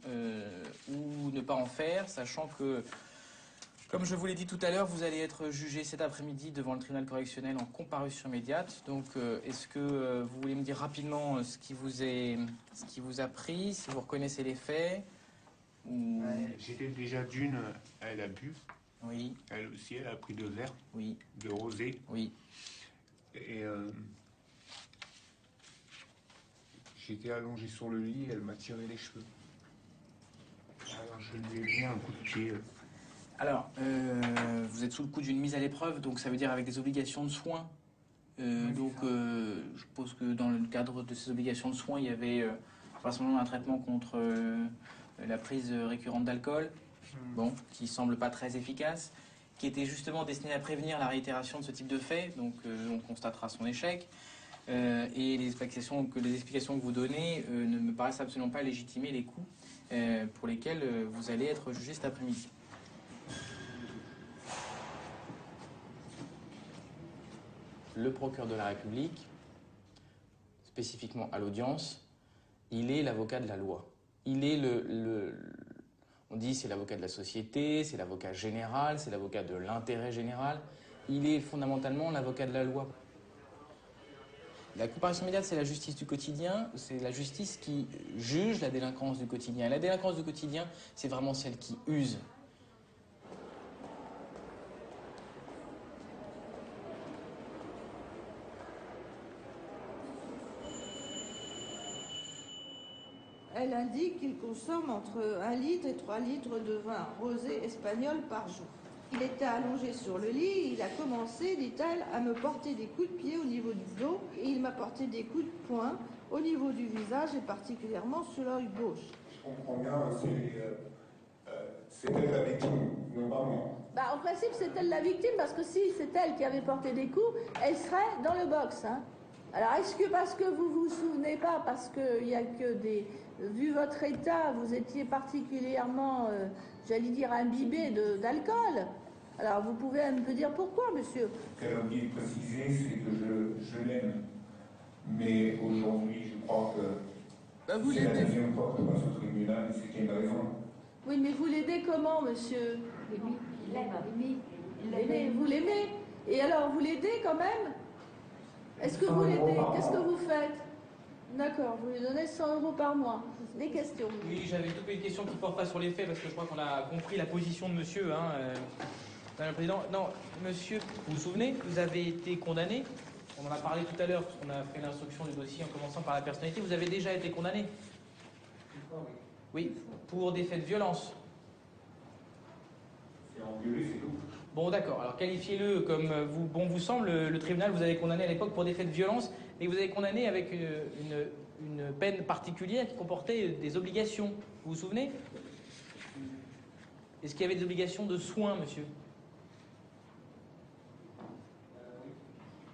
S21: ou ne pas en faire, sachant que, comme je vous l'ai dit tout à l'heure, vous allez être jugé cet après-midi devant le tribunal correctionnel en comparution immédiate. Donc, est-ce que vous voulez me dire rapidement ce qui vous a pris, si vous reconnaissez les faits ou...
S27: J'étais déjà d'une, elle a bu.
S21: Oui.
S27: Elle aussi, elle a pris 2 verres.
S21: Oui.
S27: De rosé.
S21: Oui.
S27: Et j'étais allongé sur le lit, elle m'a tiré les cheveux. Alors je lui ai mis un coup de pied.
S21: Alors, vous êtes sous le coup d'une mise à l'épreuve, donc ça veut dire avec des obligations de soins. Donc, je suppose que dans le cadre de ces obligations de soins, il y avait forcément un traitement contre la prise récurrente d'alcool. Bon, qui semble pas très efficace, qui était justement destiné à prévenir la réitération de ce type de fait, donc on constatera son échec. Et les explications que vous donnez ne me paraissent absolument pas légitimer les coups pour lesquels vous allez être jugé cet après-midi. Le procureur de la République, spécifiquement à l'audience, il est l'avocat de la loi. Il est on dit c'est l'avocat de la société, c'est l'avocat général, c'est l'avocat de l'intérêt général. Il est fondamentalement l'avocat de la loi. La comparution immédiate, c'est la justice du quotidien, c'est la justice qui juge la délinquance du quotidien. Et la délinquance du quotidien, c'est vraiment celle qui use.
S2: elle indique qu'il consomme entre 1 litre et 3 litres de vin rosé espagnol par jour. Il était allongé sur le lit, il a commencé, dit-elle, à me porter des coups de pied au niveau du dos et il m'a porté des coups de poing au niveau du visage et particulièrement sur l'œil gauche.
S27: Je comprends bien, c'est elle la victime, non pas moi.
S2: En principe, c'est elle la victime parce que si c'est elle qui avait porté des coups, elle serait dans le box. Hein. Alors, est-ce que parce que vous vous souvenez pas, parce qu'il n'y a que des... Vu votre état, vous étiez particulièrement, j'allais dire, imbibé d'alcool. Alors, vous pouvez un peu dire pourquoi, monsieur?
S27: Ce qu'elle a oublié de préciser, c'est que je l'aime. Mais aujourd'hui, je crois que c'est la deuxième fois que je passe au tribunal et c'est qu'il y a une raison.
S2: Oui, mais vous l'aidez comment, monsieur? Il l'aime. Vous l'aimez. Et alors, vous l'aidez quand même? Est-ce que vous l'aidez? Qu'est-ce que vous faites? D'accord, vous lui donnez 100 € par mois. Des questions?
S21: Oui, j'avais toutes les questions qui portent pas sur les faits, parce que je crois qu'on a compris la position de monsieur. Madame le Président. Non, monsieur, vous vous souvenez, vous avez été condamné. On en a parlé tout à l'heure, parce qu'on a fait l'instruction du dossier en commençant par la personnalité. Vous avez déjà été condamné? Oui, pour des faits de violence.
S27: C'est engueulé, c'est tout.
S21: Bon, d'accord. Alors, qualifiez-le comme bon vous semble. Le tribunal vous avez condamné à l'époque pour des faits de violence et vous avez condamné avec une peine particulière qui comportait des obligations. Vous vous souvenez? Est-ce qu'il y avait des obligations de soins, monsieur?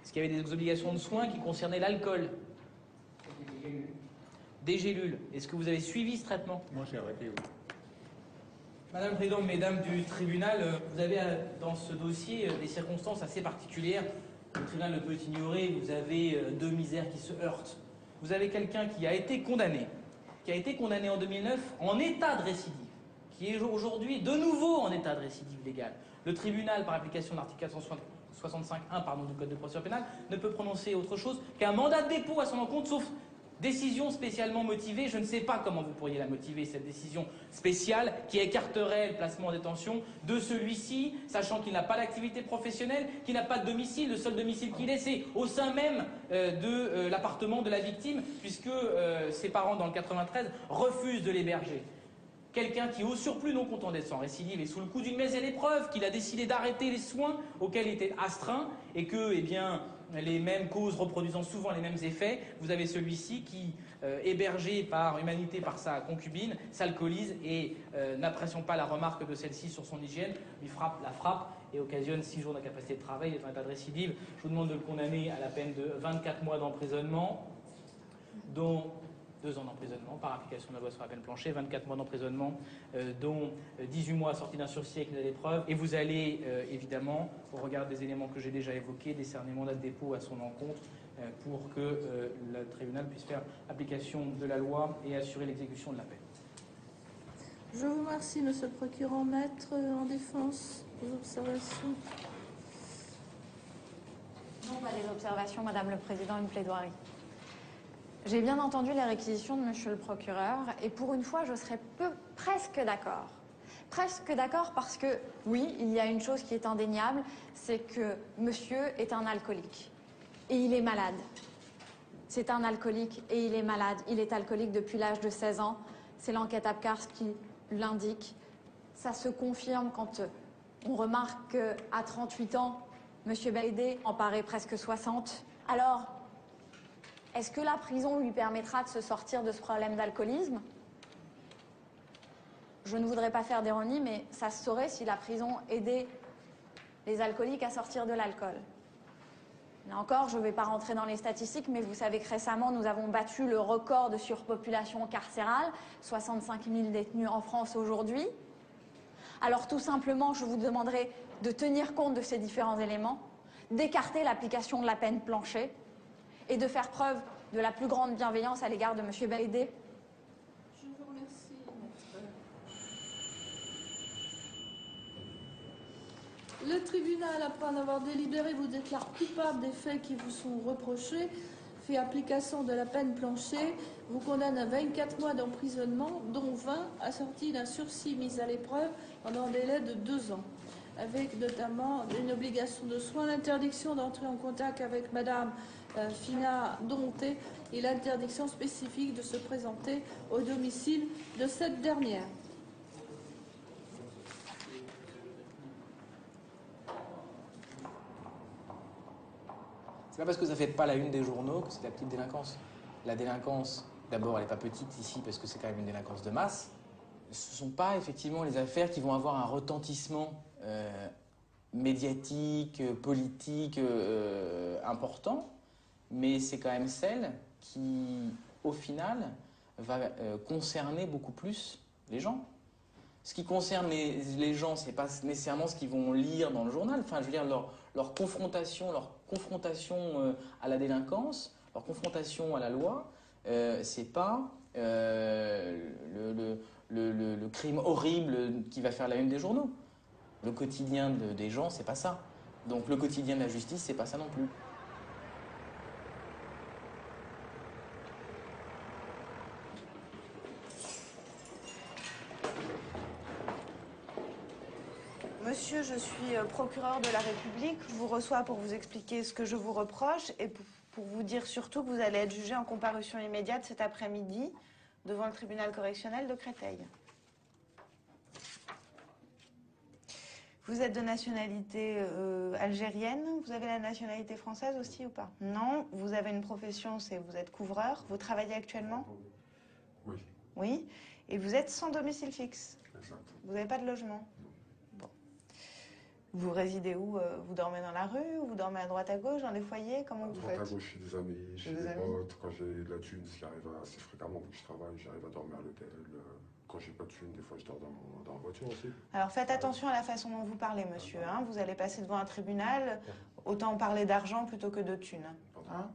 S21: Est-ce qu'il y avait des obligations de soins qui concernaient l'alcool? Des gélules. Est-ce que vous avez suivi ce traitement?
S27: Moi, j'ai arrêté, oui.
S21: Madame la Présidente, Mesdames du tribunal, vous avez dans ce dossier des circonstances assez particulières. Le tribunal ne peut ignorer, vous avez deux misères qui se heurtent. Vous avez quelqu'un qui a été condamné en 2009 en état de récidive, qui est aujourd'hui de nouveau en état de récidive légale. Le tribunal, par application de l'article 465.1 du Code de procédure pénale, ne peut prononcer autre chose qu'un mandat de dépôt à son encontre, sauf décision spécialement motivée. Je ne sais pas comment vous pourriez la motiver, cette décision spéciale qui écarterait le placement en détention de celui-ci, sachant qu'il n'a pas d'activité professionnelle, qu'il n'a pas de domicile. Le seul domicile qu'il ait, c'est au sein même de l'appartement de la victime, puisque ses parents, dans le 93, refusent de l'héberger. Quelqu'un qui, au surplus non content d'être sans récidive et sous le coup d'une mauvaise épreuve, qu'il a décidé d'arrêter les soins auxquels il était astreint et que, eh bien, les mêmes causes reproduisant souvent les mêmes effets, vous avez celui-ci qui, hébergé par humanité par sa concubine, s'alcoolise et, n'appréciant pas la remarque de celle-ci sur son hygiène, la frappe et occasionne 6 jours d'incapacité de travail et d'un état de récidive. Je vous demande de le condamner à la peine de 24 mois d'emprisonnement, dont 2 ans d'emprisonnement par application de la loi sur la peine plancher, 24 mois d'emprisonnement, dont 18 mois assortis d'un sursis avec des épreuves. Et vous allez, évidemment, au regard des éléments que j'ai déjà évoqués, décerner mandat de dépôt à son encontre pour que le tribunal puisse faire application de la loi et assurer l'exécution de la peine.
S2: Je vous remercie, monsieur le procureur. Maître en défense, vos observations?
S3: Non, pas des observations, Madame le Président, une plaidoirie. J'ai bien entendu les réquisitions de monsieur le procureur et pour une fois, je serais presque d'accord. Presque d'accord parce que, oui, il y a une chose qui est indéniable, c'est que monsieur est un alcoolique et il est malade. C'est un alcoolique et il est malade. Il est alcoolique depuis l'âge de 16 ans. C'est l'enquête APCARS qui l'indique. Ça se confirme quand on remarque qu'à 38 ans, monsieur Baïdé en paraît presque 60. Alors, est-ce que la prison lui permettra de se sortir de ce problème d'alcoolisme? Je ne voudrais pas faire d'ironie, mais ça se saurait si la prison aidait les alcooliques à sortir de l'alcool. Là encore, je ne vais pas rentrer dans les statistiques, mais vous savez que récemment, nous avons battu le record de surpopulation carcérale, 65 000 détenus en France aujourd'hui. Alors tout simplement, je vous demanderai de tenir compte de ces différents éléments, d'écarter l'application de la peine plancher, et de faire preuve de la plus grande bienveillance à l'égard de M. Baïdé.
S2: Je vous remercie, maître. Le tribunal, après en avoir délibéré, vous déclare coupable des faits qui vous sont reprochés, fait application de la peine plancher, vous condamne à 24 mois d'emprisonnement, dont 20 assortis d'un sursis mis à l'épreuve pendant un délai de 2 ans. avec notamment une obligation de soins, l'interdiction d'entrer en contact avec Madame Fina Donté et l'interdiction spécifique de se présenter au domicile de cette dernière.
S21: C'est pas parce que ça fait pas la une des journaux que c'est la petite délinquance. La délinquance, d'abord, elle n'est pas petite ici parce que c'est quand même une délinquance de masse. Ce ne sont pas effectivement les affaires qui vont avoir un retentissement médiatique, politique important, mais c'est quand même celle qui, au final, va concerner beaucoup plus les gens. Ce qui concerne les gens, c'est pas nécessairement ce qu'ils vont lire dans le journal. Enfin, je veux dire, leur confrontation à la délinquance, leur confrontation à la loi, c'est pas le crime horrible qui va faire la une des journaux. Le quotidien des gens, c'est pas ça. Donc le quotidien de la justice, c'est pas ça non plus.
S24: Monsieur, je suis procureur de la République. Je vous reçois pour vous expliquer ce que je vous reproche et pour vous dire surtout que vous allez être jugé en comparution immédiate cet après-midi devant le tribunal correctionnel de Créteil. Vous êtes de nationalité algérienne. Vous avez la nationalité française aussi ou pas? Non. Vous avez une profession, c'est vous êtes couvreur. Vous travaillez actuellement?
S27: Oui.
S24: Oui. Et vous êtes sans domicile fixe?
S27: Exact.
S24: Vous n'avez pas de logement? Bon. Vous résidez où? Vous dormez dans la rue ou vous dormez à droite à gauche, dans les foyers? Comment vous faites?
S27: À droite à gauche, chez des amis, chez des potes. Quand j'ai de la thune, ce qui arrive assez fréquemment, vu que je travaille, j'arrive à dormir à l'hôtel. Quand j'ai pas de thune, des fois je dors dans la voiture aussi.
S24: Alors faites attention à la façon dont vous parlez, monsieur. Hein. Vous allez passer devant un tribunal, autant parler d'argent plutôt que de thunes. Hein.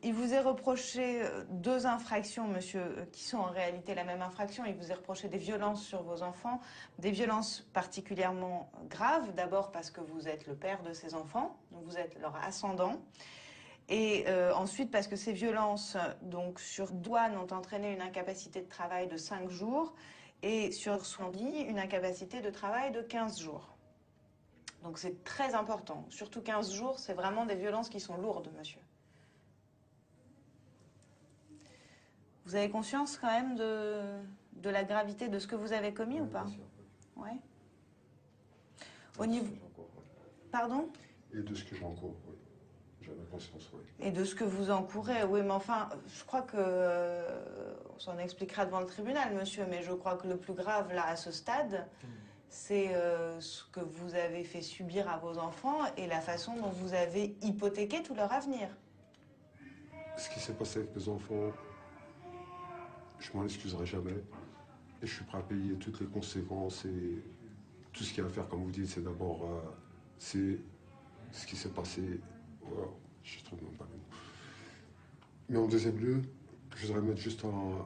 S24: Il vous est reproché 2 infractions, monsieur, qui sont en réalité la même infraction. Il vous est reproché des violences sur vos enfants, des violences particulièrement graves. D'abord parce que vous êtes le père de ces enfants, donc vous êtes leur ascendant. Et ensuite parce que ces violences donc, sur douane ont entraîné une incapacité de travail de 5 jours et sur son lit une incapacité de travail de 15 jours. Donc c'est très important. Surtout 15 jours, c'est vraiment des violences qui sont lourdes, monsieur. Vous avez conscience quand même de la gravité de ce que vous avez commis ou pas? Oui. Au niveau... Pardon?
S27: Et de ce que j'encours, oui. J'en ai conscience, oui.
S24: Et de ce que vous encourez, oui, mais enfin, je crois que... on s'en expliquera devant le tribunal, monsieur, mais je crois que le plus grave, là, à ce stade, c'est ce que vous avez fait subir à vos enfants et la façon dont vous avez hypothéqué tout leur avenir.
S27: Ce qui s'est passé avec mes enfants, je m'en excuserai jamais. Et je suis prêt à payer toutes les conséquences et tout ce qu'il y a à faire, comme vous dites, c'est d'abord... c'est ce qui s'est passé... Voilà, je trouve même pas les mots. Mais en deuxième lieu, je voudrais mettre juste un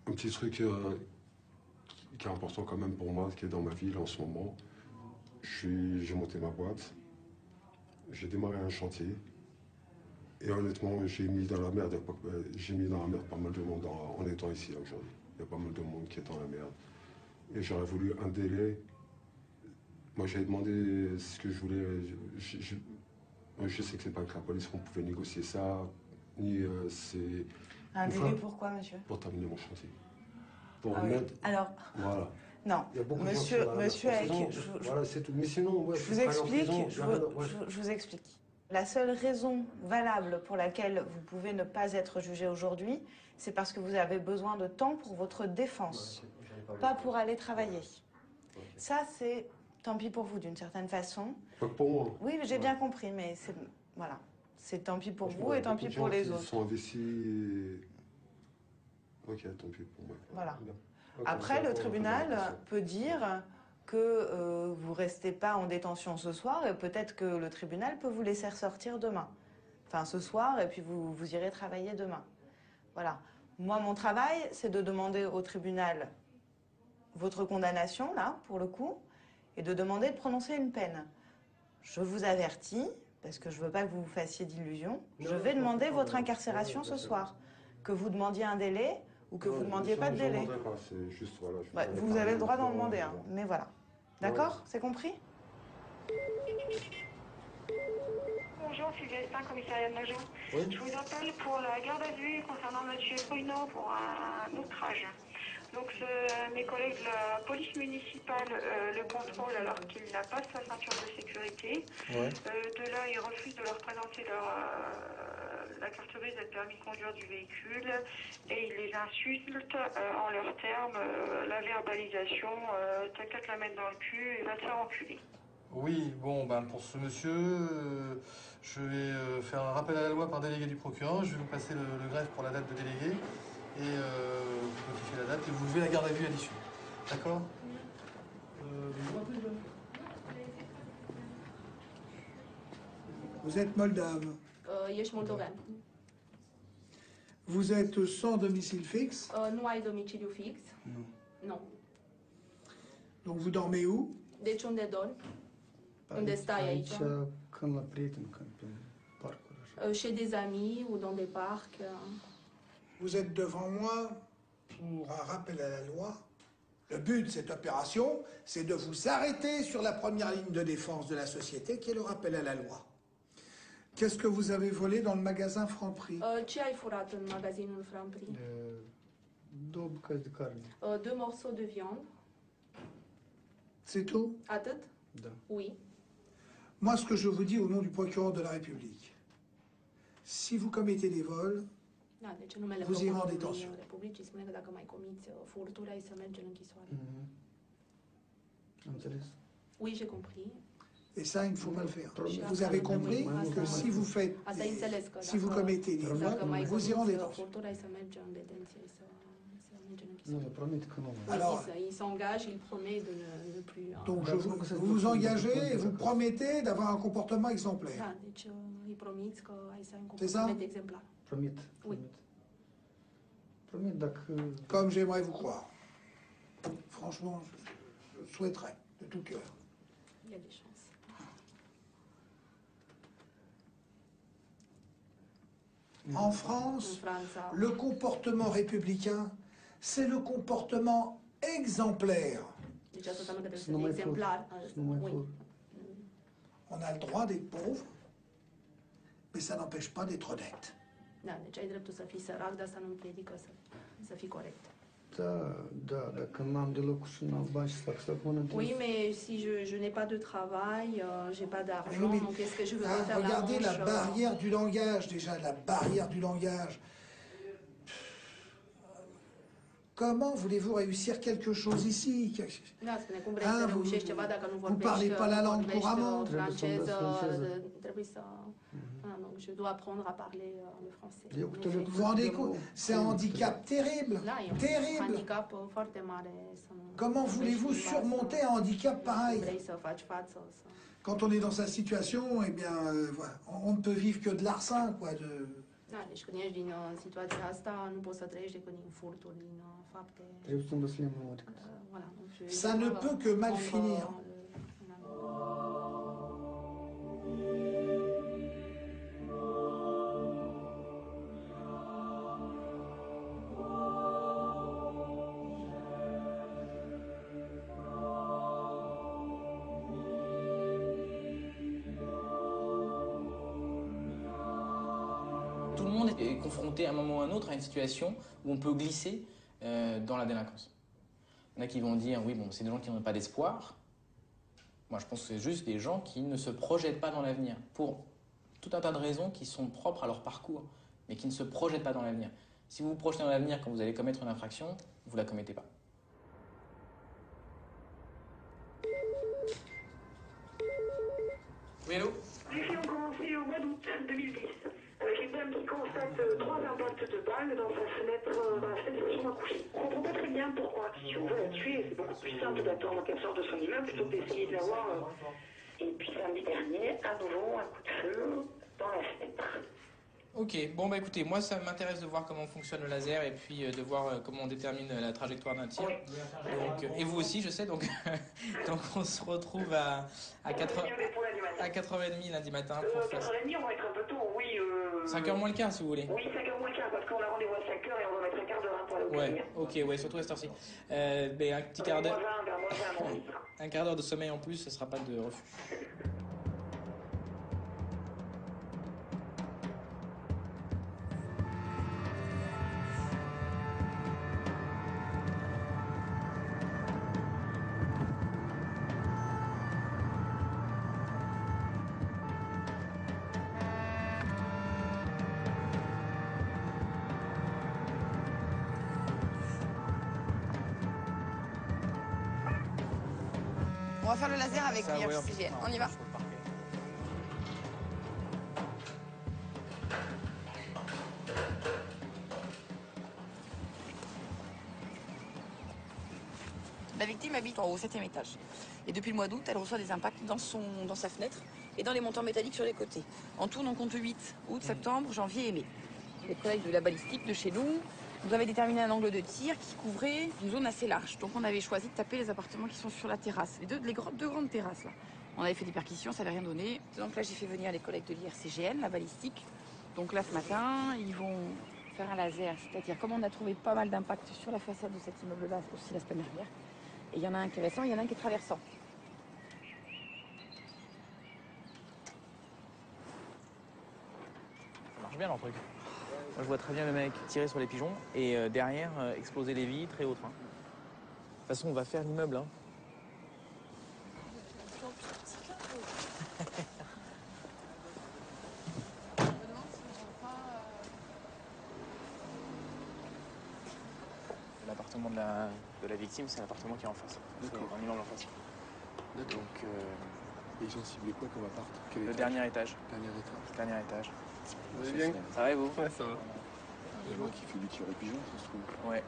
S27: petit truc qui est important quand même pour moi, qui est dans ma vie là, en ce moment. J'ai monté ma boîte, j'ai démarré un chantier, et honnêtement, j'ai mis dans la merde pas mal de monde en étant ici aujourd'hui. Il y a pas mal de monde qui est dans la merde. Et j'aurais voulu un délai. Moi, j'avais demandé ce que je voulais. Je sais que c'est pas avec la police qu'on pouvait négocier ça, ni c'est...
S24: Un délai pourquoi, monsieur?
S27: Pour terminer mon chantier. Pour
S24: oui.
S27: mettre...
S24: Alors...
S27: Voilà.
S24: Non, monsieur,
S27: voilà, c'est tout. Mais sinon, ouais,
S24: je vous explique. La seule raison valable pour laquelle vous pouvez ne pas être jugé aujourd'hui, c'est parce que vous avez besoin de temps pour votre défense, pas pour aller travailler. Ça, c'est... Tant pis pour vous, d'une certaine façon.
S27: Pas pour moi.
S24: Oui, j'ai bien compris, mais c'est... Voilà. C'est tant pis pour vous et tant pis pour les autres.
S27: Ils sont investis... Ok, tant pis pour moi.
S24: Voilà. Après, le tribunal peut dire que vous ne restez pas en détention ce soir et peut-être que le tribunal peut vous laisser ressortir demain. Enfin, ce soir, et puis vous irez travailler demain. Voilà. Moi, mon travail, c'est de demander au tribunal votre condamnation, là, pour le coup, et de demander de prononcer une peine. Je vous avertis, parce que je ne veux pas que vous vous fassiez d'illusions, je vais demander votre incarcération ce soir. Que vous demandiez un délai ou que vous ne demandiez pas de
S27: Je
S24: délai.
S27: ne demanderai pas, c'est juste, voilà.
S24: Bah, vous avez le droit d'en demander un, mais voilà. D'accord? C'est compris?
S20: Bonjour, Sylvie Estin, commissariat de Nogent.
S27: Oui.
S20: Je vous appelle pour la garde à vue concernant M. Bruno pour un outrage. Donc mes collègues de la police municipale le contrôlent alors qu'il n'a pas sa ceinture de sécurité.
S27: Ouais.
S20: De là, ils refusent de leur présenter la carte grise et le permis de conduire du véhicule et ils les insultent en leurs termes, la verbalisation, t'as qu'à te la mettre dans le cul et va te faire enculer.
S4: Oui, bon, ben pour ce monsieur, je vais faire un rappel à la loi par délégué du procureur. Je vais vous passer le greffe pour la date de délégué et vous notifiez la date et vous levez la garde à vue à l'issue. D'accord?
S25: Vous êtes moldave.
S5: Ești moldovean.
S25: Vous êtes sans domicile fixe.
S5: Nu ai domiciliu fix? Nu.
S25: Donc vous dormez où?
S5: Deci unde dormi? Unde stai aici?
S6: Când la prieteni, când pe parcuri.
S5: Chez des amis ou dans des parcs?
S25: Vous êtes devant moi pour un rappel à la loi. Le but de cette opération, c'est de vous arrêter sur la première ligne de défense de la société, qui est le rappel à la loi. Qu'est-ce que vous avez volé dans le magasin Franprix?
S5: Ce ai furat în magazinul Franprix?
S6: Două bucăți de carne.
S5: 2 morceaux de viande.
S25: C'est tout?
S5: Atât?
S6: Da.
S5: Oui.
S25: Moi, ce que je vous dis au nom du procureur de la République, si vous commettez des vols,
S5: Da, deci în numele
S25: vous irez en
S5: Procurorului
S25: détention.
S5: Republicii spune că dacă mai comiți furturi, ai să mergi în închisoare.
S6: Am înțeles.
S5: Oui, j'ai compris.
S25: Et ça, il ne faut pas le faire. Vous avez compris que si vous faites,
S5: Asta ai înțeles că
S25: si vous commettez des
S5: dacă mai
S25: vols, vous irez en
S5: comiți
S25: détention.
S5: furturi, ai să mergi în detenție, ai să mergi în
S6: Nu,
S5: închisoare.
S6: vă promit că nu.
S25: Alors,
S5: Il s'engage, il promet de ne plus...
S25: donc vous vous engagez et vous promettez d'avoir un comportement exemplaire.
S5: Da, deci îi promiți că ai să ai un
S25: C'est ça?
S5: comportament exemplar.
S6: Promit.
S5: Oui.
S6: Promit dacă...
S25: Comme j'aimerais vous croire. Franchement, je souhaiterais, de tout cœur.
S5: Il y a des chances.
S25: En France,
S5: Franța,
S25: le comportement républicain, c'est le comportement exemplaire.
S5: deci asta înseamnă că trebuie
S6: Să
S5: să
S6: nu
S5: fii
S6: mai fur.
S5: exemplar.
S6: Să nu mai
S5: Oui.
S6: fur.
S25: On a le droit d'être pauvre, mais ça n'empêche pas d'être honnête.
S5: Da, deci ai dreptul să fii sărac, dar asta nu împiedică să fii corect.
S6: Da, da, dacă n-am de lucru și n-am bani și fac să pun
S5: Oui, mais si je n'ai pas de travail, j'ai pas d'argent,
S25: Oui, mais
S5: donc est-ce que je veux
S25: ah,
S5: pas faire
S25: regardez
S5: la
S25: la
S5: manche
S25: barrière du langage, déjà, la barrière du langage. Comment voulez-vous réussir quelque chose ici?
S5: Da, spune cum vrei să reușești ceva dacă nu
S25: Vous parlez pas la langue
S5: vorbești
S25: couramment?
S5: franceză, trebuie să... donc je dois apprendre à parler le français.
S25: Vous vous rendez compte? C'est un handicap terrible,
S5: Da, e un
S25: terrible.
S5: handicap foarte mare să nu...
S25: Comment voulez-vous surmonter un handicap pareil?
S5: Vrei să faci față, să...
S25: Quand on est dans sa situation, eh bien, voilà, on ne peut vivre que de l'argent, quoi.
S5: Da, deci când ești din situația asta, nu poți să trăiești decât din furturi, din fapte...
S6: Trebuie să învățăm mai mult.
S5: Voilà, donc
S25: Ça ne peut que mal finir.
S21: Tout le monde est confronté à un moment ou à un autre à une situation où on peut glisser dans la délinquance. Il y en a qui vont dire, oui, bon, c'est des gens qui n'ont pas d'espoir. Moi, je pense que c'est juste des gens qui ne se projettent pas dans l'avenir, pour tout un tas de raisons qui sont propres à leur parcours, mais qui ne se projettent pas dans l'avenir. Si vous vous projetez dans l'avenir quand vous allez commettre une infraction, vous ne la commettez pas. Oui, allô?
S20: Les faits ont commencé au mois d'août 2010, avec une dame qui constate 3 impacts de balles dans sa fenêtre de son accouchée. On ne comprend pas très bien pourquoi. Si on veut la tuer, c'est beaucoup plus simple d'attendre qu'elle sorte de son immeuble plutôt que d'essayer de la voir. Et puis samedi dernier, à nouveau, un coup de feu dans la fenêtre.
S21: Ok, bon bah écoutez, moi ça m'intéresse de voir comment fonctionne le laser et puis de voir comment on détermine la trajectoire d'un tir. Donc, et vous aussi, je sais, donc, donc on se retrouve à 4h30 lundi matin pour faire ça.
S20: 4h30, on va être un peu tôt, oui.
S21: 5h moins le quart, si vous voulez.
S20: Oui, 5h moins le quart, parce qu'on a rendez-vous à 5h et on va mettre un quart d'heure pour aller au
S21: Ouais, ok, ouais, surtout à cette heure-ci. Ben, un petit quart d'heure. Un quart d'heure de sommeil en plus, ce sera pas de refus.
S7: On va faire le laser avec
S21: Ça, ouais,
S7: l'IRCGN. On y va? La victime habite en haut, au 7e étage. Et depuis le mois d'août, elle reçoit des impacts dans sa fenêtre et dans les montants métalliques sur les côtés. En tout, on en compte 8. Août, septembre, janvier et mai. Les collègues de la balistique de chez nous avaient déterminé un angle de tir qui couvrait une zone assez large. Donc on avait choisi de taper les appartements qui sont sur la terrasse. Les deux grandes terrasses là. On avait fait des perquisitions, ça n'avait rien donné. Donc là, j'ai fait venir les collègues de l'IRCGN, la balistique. Donc là, ce matin, ils vont faire un laser. C'est-à-dire, comme on a trouvé pas mal d'impacts sur la façade de cet immeuble-là aussi la semaine dernière, et il y en a un qui est récent, il y en a un qui est traversant.
S21: Ça marche bien leur truc. Moi je vois très bien le mec tirer sur les pigeons et derrière exploser les vitres et autres. Hein. De toute façon on va faire l'immeuble. Hein. L'appartement de la victime, c'est l'appartement qui est en face. D'accord. Un immeuble en face.
S27: D'accord.
S21: Donc,
S27: Et ils ont ciblé quoi comme appart?
S21: le dernier étage. Dernier étage.
S27: Vous allez bien?
S21: Ça va et vous?
S27: Ouais, ça va. Je vois qu'il fait du tir au pigeon, ça se trouve.
S21: Ouais.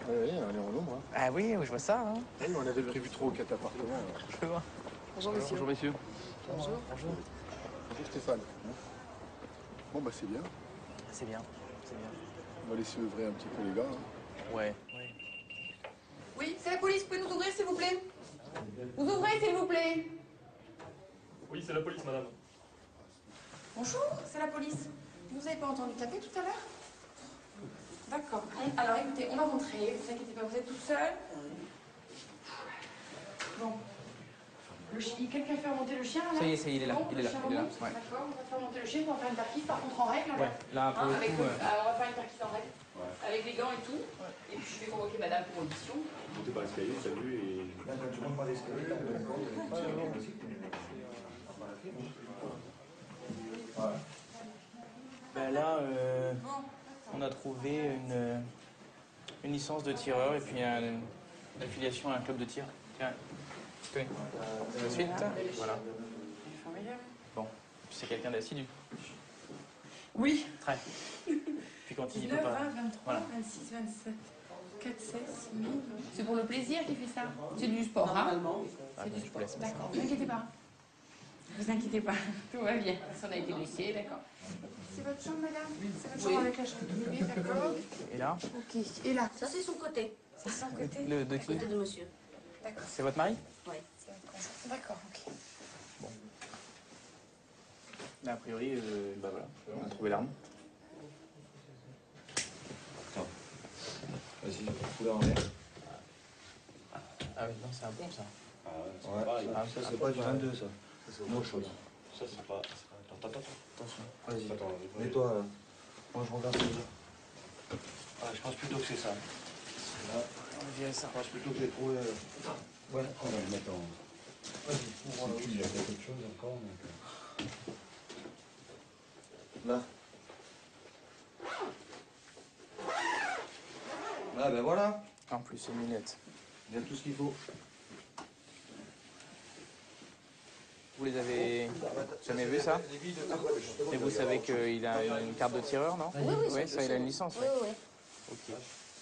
S27: Ouais, on est en ombre. Hein.
S21: Ah oui, je vois ça. Hein.
S27: Oui, on avait prévu 3 ou 4 appartements.
S21: Je vois.
S7: Bonjour monsieur.
S27: Bonjour messieurs.
S7: Bonjour.
S21: Bonjour.
S27: Bonjour Stéphane. Bon bah c'est bien.
S21: C'est bien, c'est bien.
S27: On va laisser œuvrer un petit peu les gars. Hein.
S21: Ouais.
S7: Oui, c'est la police, vous pouvez nous ouvrir s'il vous plaît? Vous ouvrez s'il vous plaît?
S8: Oui, c'est la police, madame.
S7: Bonjour, c'est la police. Vous n'avez pas entendu taper tout à l'heure? D'accord. Alors écoutez, on va rentrer, vous inquiétez pas, vous êtes toute seule. Bon. Quelqu'un fait remonter le chien là?
S21: Ça y est, il est là.
S7: Bon,
S21: Il est là.
S7: le chien remonte.
S21: Ouais.
S7: D'accord, on va faire remonter le chien, on va faire une perquise par contre en règle.
S21: Ouais, là pour le coup.
S7: On va faire une perquise en règle. Ouais. Avec les gants et tout. Ouais. Et puis je vais convoquer madame pour audition.
S8: Montez par l'escalier, salut et.
S9: Là, quand tu montes par l'escalier, t'as le compte.
S21: Ben là, on a trouvé une licence de tireur et puis une affiliation à un club de tir. Tiens, tenez. La suite, voilà. Bon, c'est quelqu'un d'assidu.
S7: Oui.
S21: Très. Puis quand il
S7: 19,
S21: peut pas.
S7: 20, 23,
S21: Voilà.
S7: 26, 27, 4, 16, 1000. C'est pour le plaisir qu'il fait ça? C'est du sport, hein? C'est du sport. D'accord, ne vous inquiétez pas. Ne vous inquiétez pas, tout va bien. On a été blessé, d'accord. C'est votre chambre, madame? C'est votre chambre avec la chambre privée, d'accord?
S21: Et là?
S7: Ok. Et là?
S10: Ça, c'est son côté.
S7: C'est son côté?
S21: De qui?
S10: Côté de monsieur.
S7: D'accord.
S21: C'est votre mari?
S10: Oui.
S7: D'accord, ok.
S21: Bon. Mais a priori, bah voilà, on a trouvé l'arme.
S9: Vas-y, fous-la en l'air.
S21: Ah oui, non, c'est un bon ça.
S9: Ah ouais, ça c'est pas du 22 ça. C'est autre chose.
S8: Ça, c'est pas. Attends.
S9: Attention. Vas-y. Mets-toi. Moi je regarde déjà. Ah, je pense plutôt que c'est ça. Là.
S21: Ça.
S9: Je pense plutôt que j'ai trouvé. Ouais, on va le mettre en. Vas-y, ouvre. Il y a quelque chose encore. Donc... Là. Ah ben voilà.
S21: En plus, c'est une lunette.
S9: Il y a tout ce qu'il faut.
S21: Vous les avez jamais vus ça? Et vous savez qu'il a une carte de tireur, non?
S10: Oui,
S21: ça, il a une licence.
S10: Oui, oui.
S21: Ok.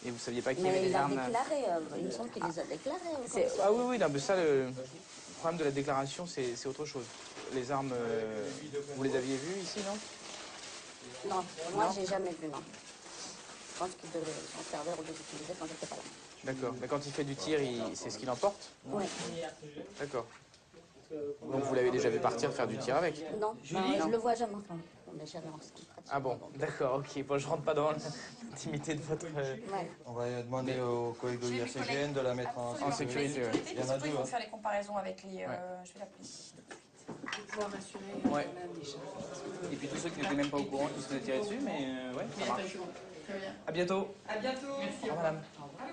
S21: Et vous saviez pas qu'il y avait
S10: Mais
S21: des
S10: il a
S21: armes?
S10: déclaré, il me semble qu'il les a déclarés.
S21: Ah oui, non, mais ça, le problème de la déclaration, c'est autre chose. Les armes, vous les aviez vues ici, non?
S10: Non, moi j'ai jamais vu, non. Je pense qu'il devait s'en servir ou les utiliser quand j'étais pas là.
S21: D'accord. Mais quand il fait du tir, c'est ce qu'il emporte?
S10: Oui.
S21: D'accord. Donc vous l'avez déjà vu partir faire du tir avec?
S10: Non, je le vois jamais. mais jamais en ski.
S21: Ah bon, d'accord, ok. Bon, je rentre pas dans l'intimité de votre...
S9: On va demander aux collègues de l'IRCGN de la mettre en
S21: sécurité.
S9: Il y en a deux.
S7: Ils vont faire les comparaisons avec les... Je vais l'appeler.
S5: Pour pouvoir m'assurer
S21: Ouais.
S5: des charges.
S21: Et puis tous ceux qui n'étaient même pas au courant, qui se faisaient tirer dessus, mais ouais, ça marche.
S5: Très bien.
S21: À bientôt.
S5: À bientôt. Merci.
S21: Au revoir, madame.
S5: Au revoir.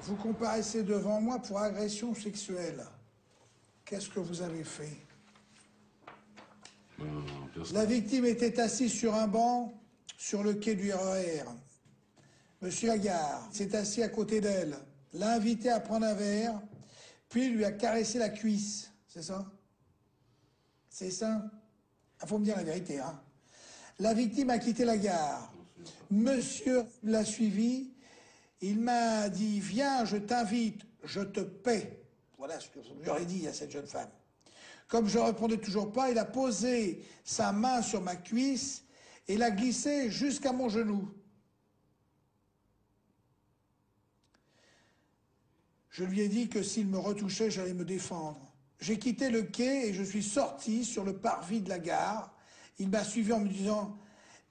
S25: Vous comparaissez devant moi pour agression sexuelle. Qu'est-ce que vous avez fait? La victime était assise sur un banc sur le quai du RER. Monsieur Agar s'est assis à côté d'elle, l'a invité à prendre un verre, puis lui a caressé la cuisse. C'est ça? C'est ça? Il faut me dire la vérité, hein. La victime a quitté la gare. Monsieur l'a suivi. Il m'a dit, viens, je t'invite, je te paie. Voilà ce que je lui aurais dit à cette jeune femme. Comme je ne répondais toujours pas, il a posé sa main sur ma cuisse et l'a glissée jusqu'à mon genou. Je lui ai dit que s'il me retouchait, j'allais me défendre. J'ai quitté le quai et je suis sorti sur le parvis de la gare. Il m'a suivi en me disant,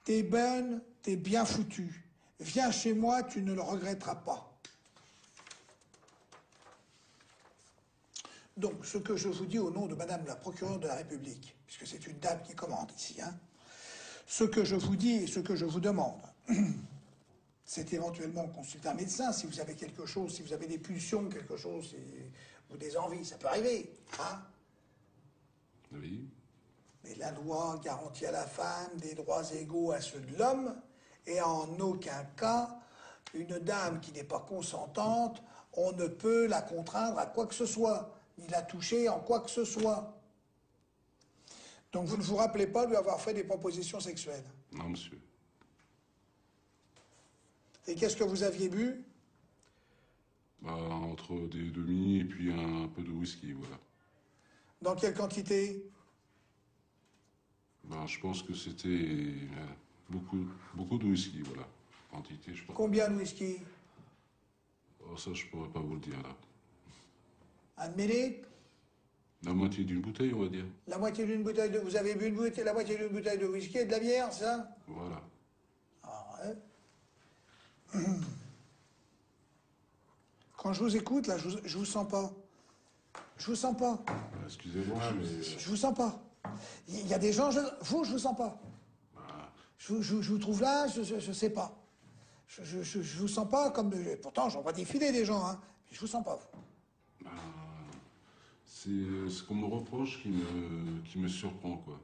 S25: t'es bonne, t'es bien foutue. Viens chez moi, tu ne le regretteras pas. Donc, ce que je vous dis au nom de Madame la procureure de la République, puisque c'est une dame qui commande ici, hein, ce que je vous dis et ce que je vous demande, c'est éventuellement consulter un médecin si vous avez quelque chose, si vous avez des pulsions, quelque chose, ou des envies, ça peut arriver, hein.
S27: Oui.
S25: Mais la loi garantit à la femme des droits égaux à ceux de l'homme, et en aucun cas, une dame qui n'est pas consentante, on ne peut la contraindre à quoi que ce soit, ni la toucher en quoi que ce soit. Donc vous ne vous rappelez pas de lui avoir fait des propositions sexuelles?
S27: Non, monsieur.
S25: Et qu'est-ce que vous aviez bu?
S27: Entre des demi et puis un peu de whisky, voilà.
S25: Dans quelle quantité?
S27: Je pense que c'était beaucoup de whisky, voilà. Quantité, je pense.
S25: Combien de whisky?
S27: Oh, ça, je pourrais pas vous le dire, là.
S25: Un demi-litre?
S27: La moitié d'une bouteille, on va dire.
S25: La moitié d'une bouteille de... Vous avez bu la moitié d'une bouteille de whisky et de la bière, c'est ça?
S27: Voilà.
S25: Ah ouais. Quand je vous écoute, là, je vous sens pas. Je vous sens pas.
S27: Excusez-moi, mais...
S25: Je vous sens pas. Il y a des gens, je vous sens pas. Je vous trouve là, je sais pas. Je vous sens pas comme... Pourtant, j'en vois défiler des gens, hein. Mais je vous sens pas, vous.
S27: C'est ce qu'on me reproche qui me surprend, quoi.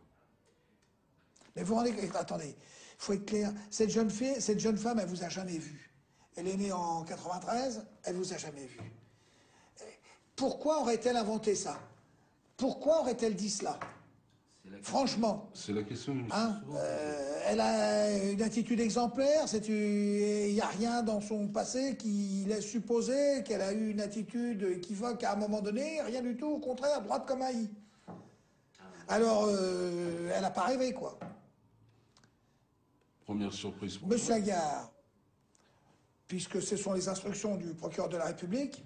S25: Mais vous rendez... Attendez, il faut être clair. Cette jeune femme, elle vous a jamais vu. Elle est née en 93, elle vous a jamais vu. Pourquoi aurait-elle inventé ça? Pourquoi aurait-elle dit cela? Franchement.
S27: C'est la question.
S25: Hein, elle a une attitude exemplaire. Il n'y a rien dans son passé qui laisse supposer qu'elle a eu une attitude équivoque à un moment donné. Rien du tout. Au contraire, droite comme un i. Alors, elle n'a pas rêvé, quoi.
S27: Première surprise.
S25: Monsieur Agar, puisque ce sont les instructions du procureur de la République,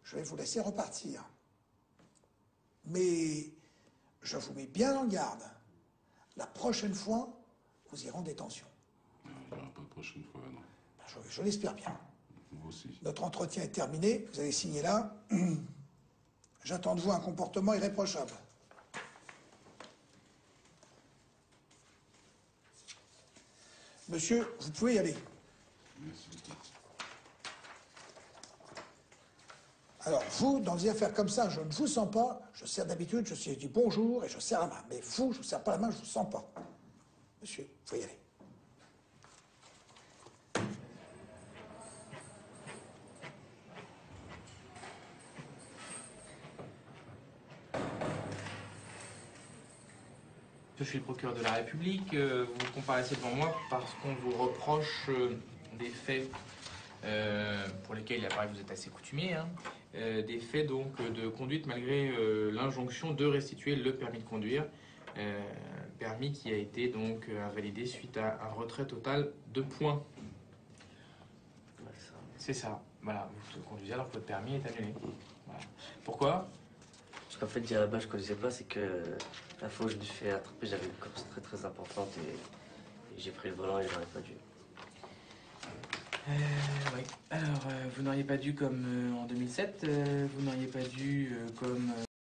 S25: je vais vous laisser repartir. Mais je vous mets bien en garde. La prochaine fois, vous irez en détention.
S27: Il n'y aura pas de prochaine fois, non.
S25: Je l'espère bien.
S27: Moi aussi.
S25: Notre entretien est terminé. Vous avez signé là. J'attends de vous un comportement irréprochable. Monsieur, vous pouvez y aller.
S27: Merci.
S25: Alors, vous, dans des affaires comme ça, je ne vous sens pas. Je serre d'habitude, je dis bonjour et je serre la main. Mais vous, je ne vous serre pas la main, je ne vous sens pas. Monsieur, vous pouvez y aller.
S21: Je suis le procureur de la République. Vous comparaissez devant moi parce qu'on vous reproche des faits pour lesquels il apparaît que vous êtes assez coutumier, hein, des faits donc de conduite malgré l'injonction de restituer le permis de conduire, permis qui a été donc invalidé suite à un retrait total de points. C'est ça. Voilà, vous conduisez alors que votre permis est annulé. Voilà. Pourquoi?
S11: Parce qu'en fait, dire là-bas, je connaissais pas, c'est que la fois où je me suis fait attraper, j'avais une course très très importante et j'ai pris le volant et j'aurais pas dû.
S21: Oui. Alors, vous n'auriez pas dû comme en 2007, vous n'auriez pas dû comme...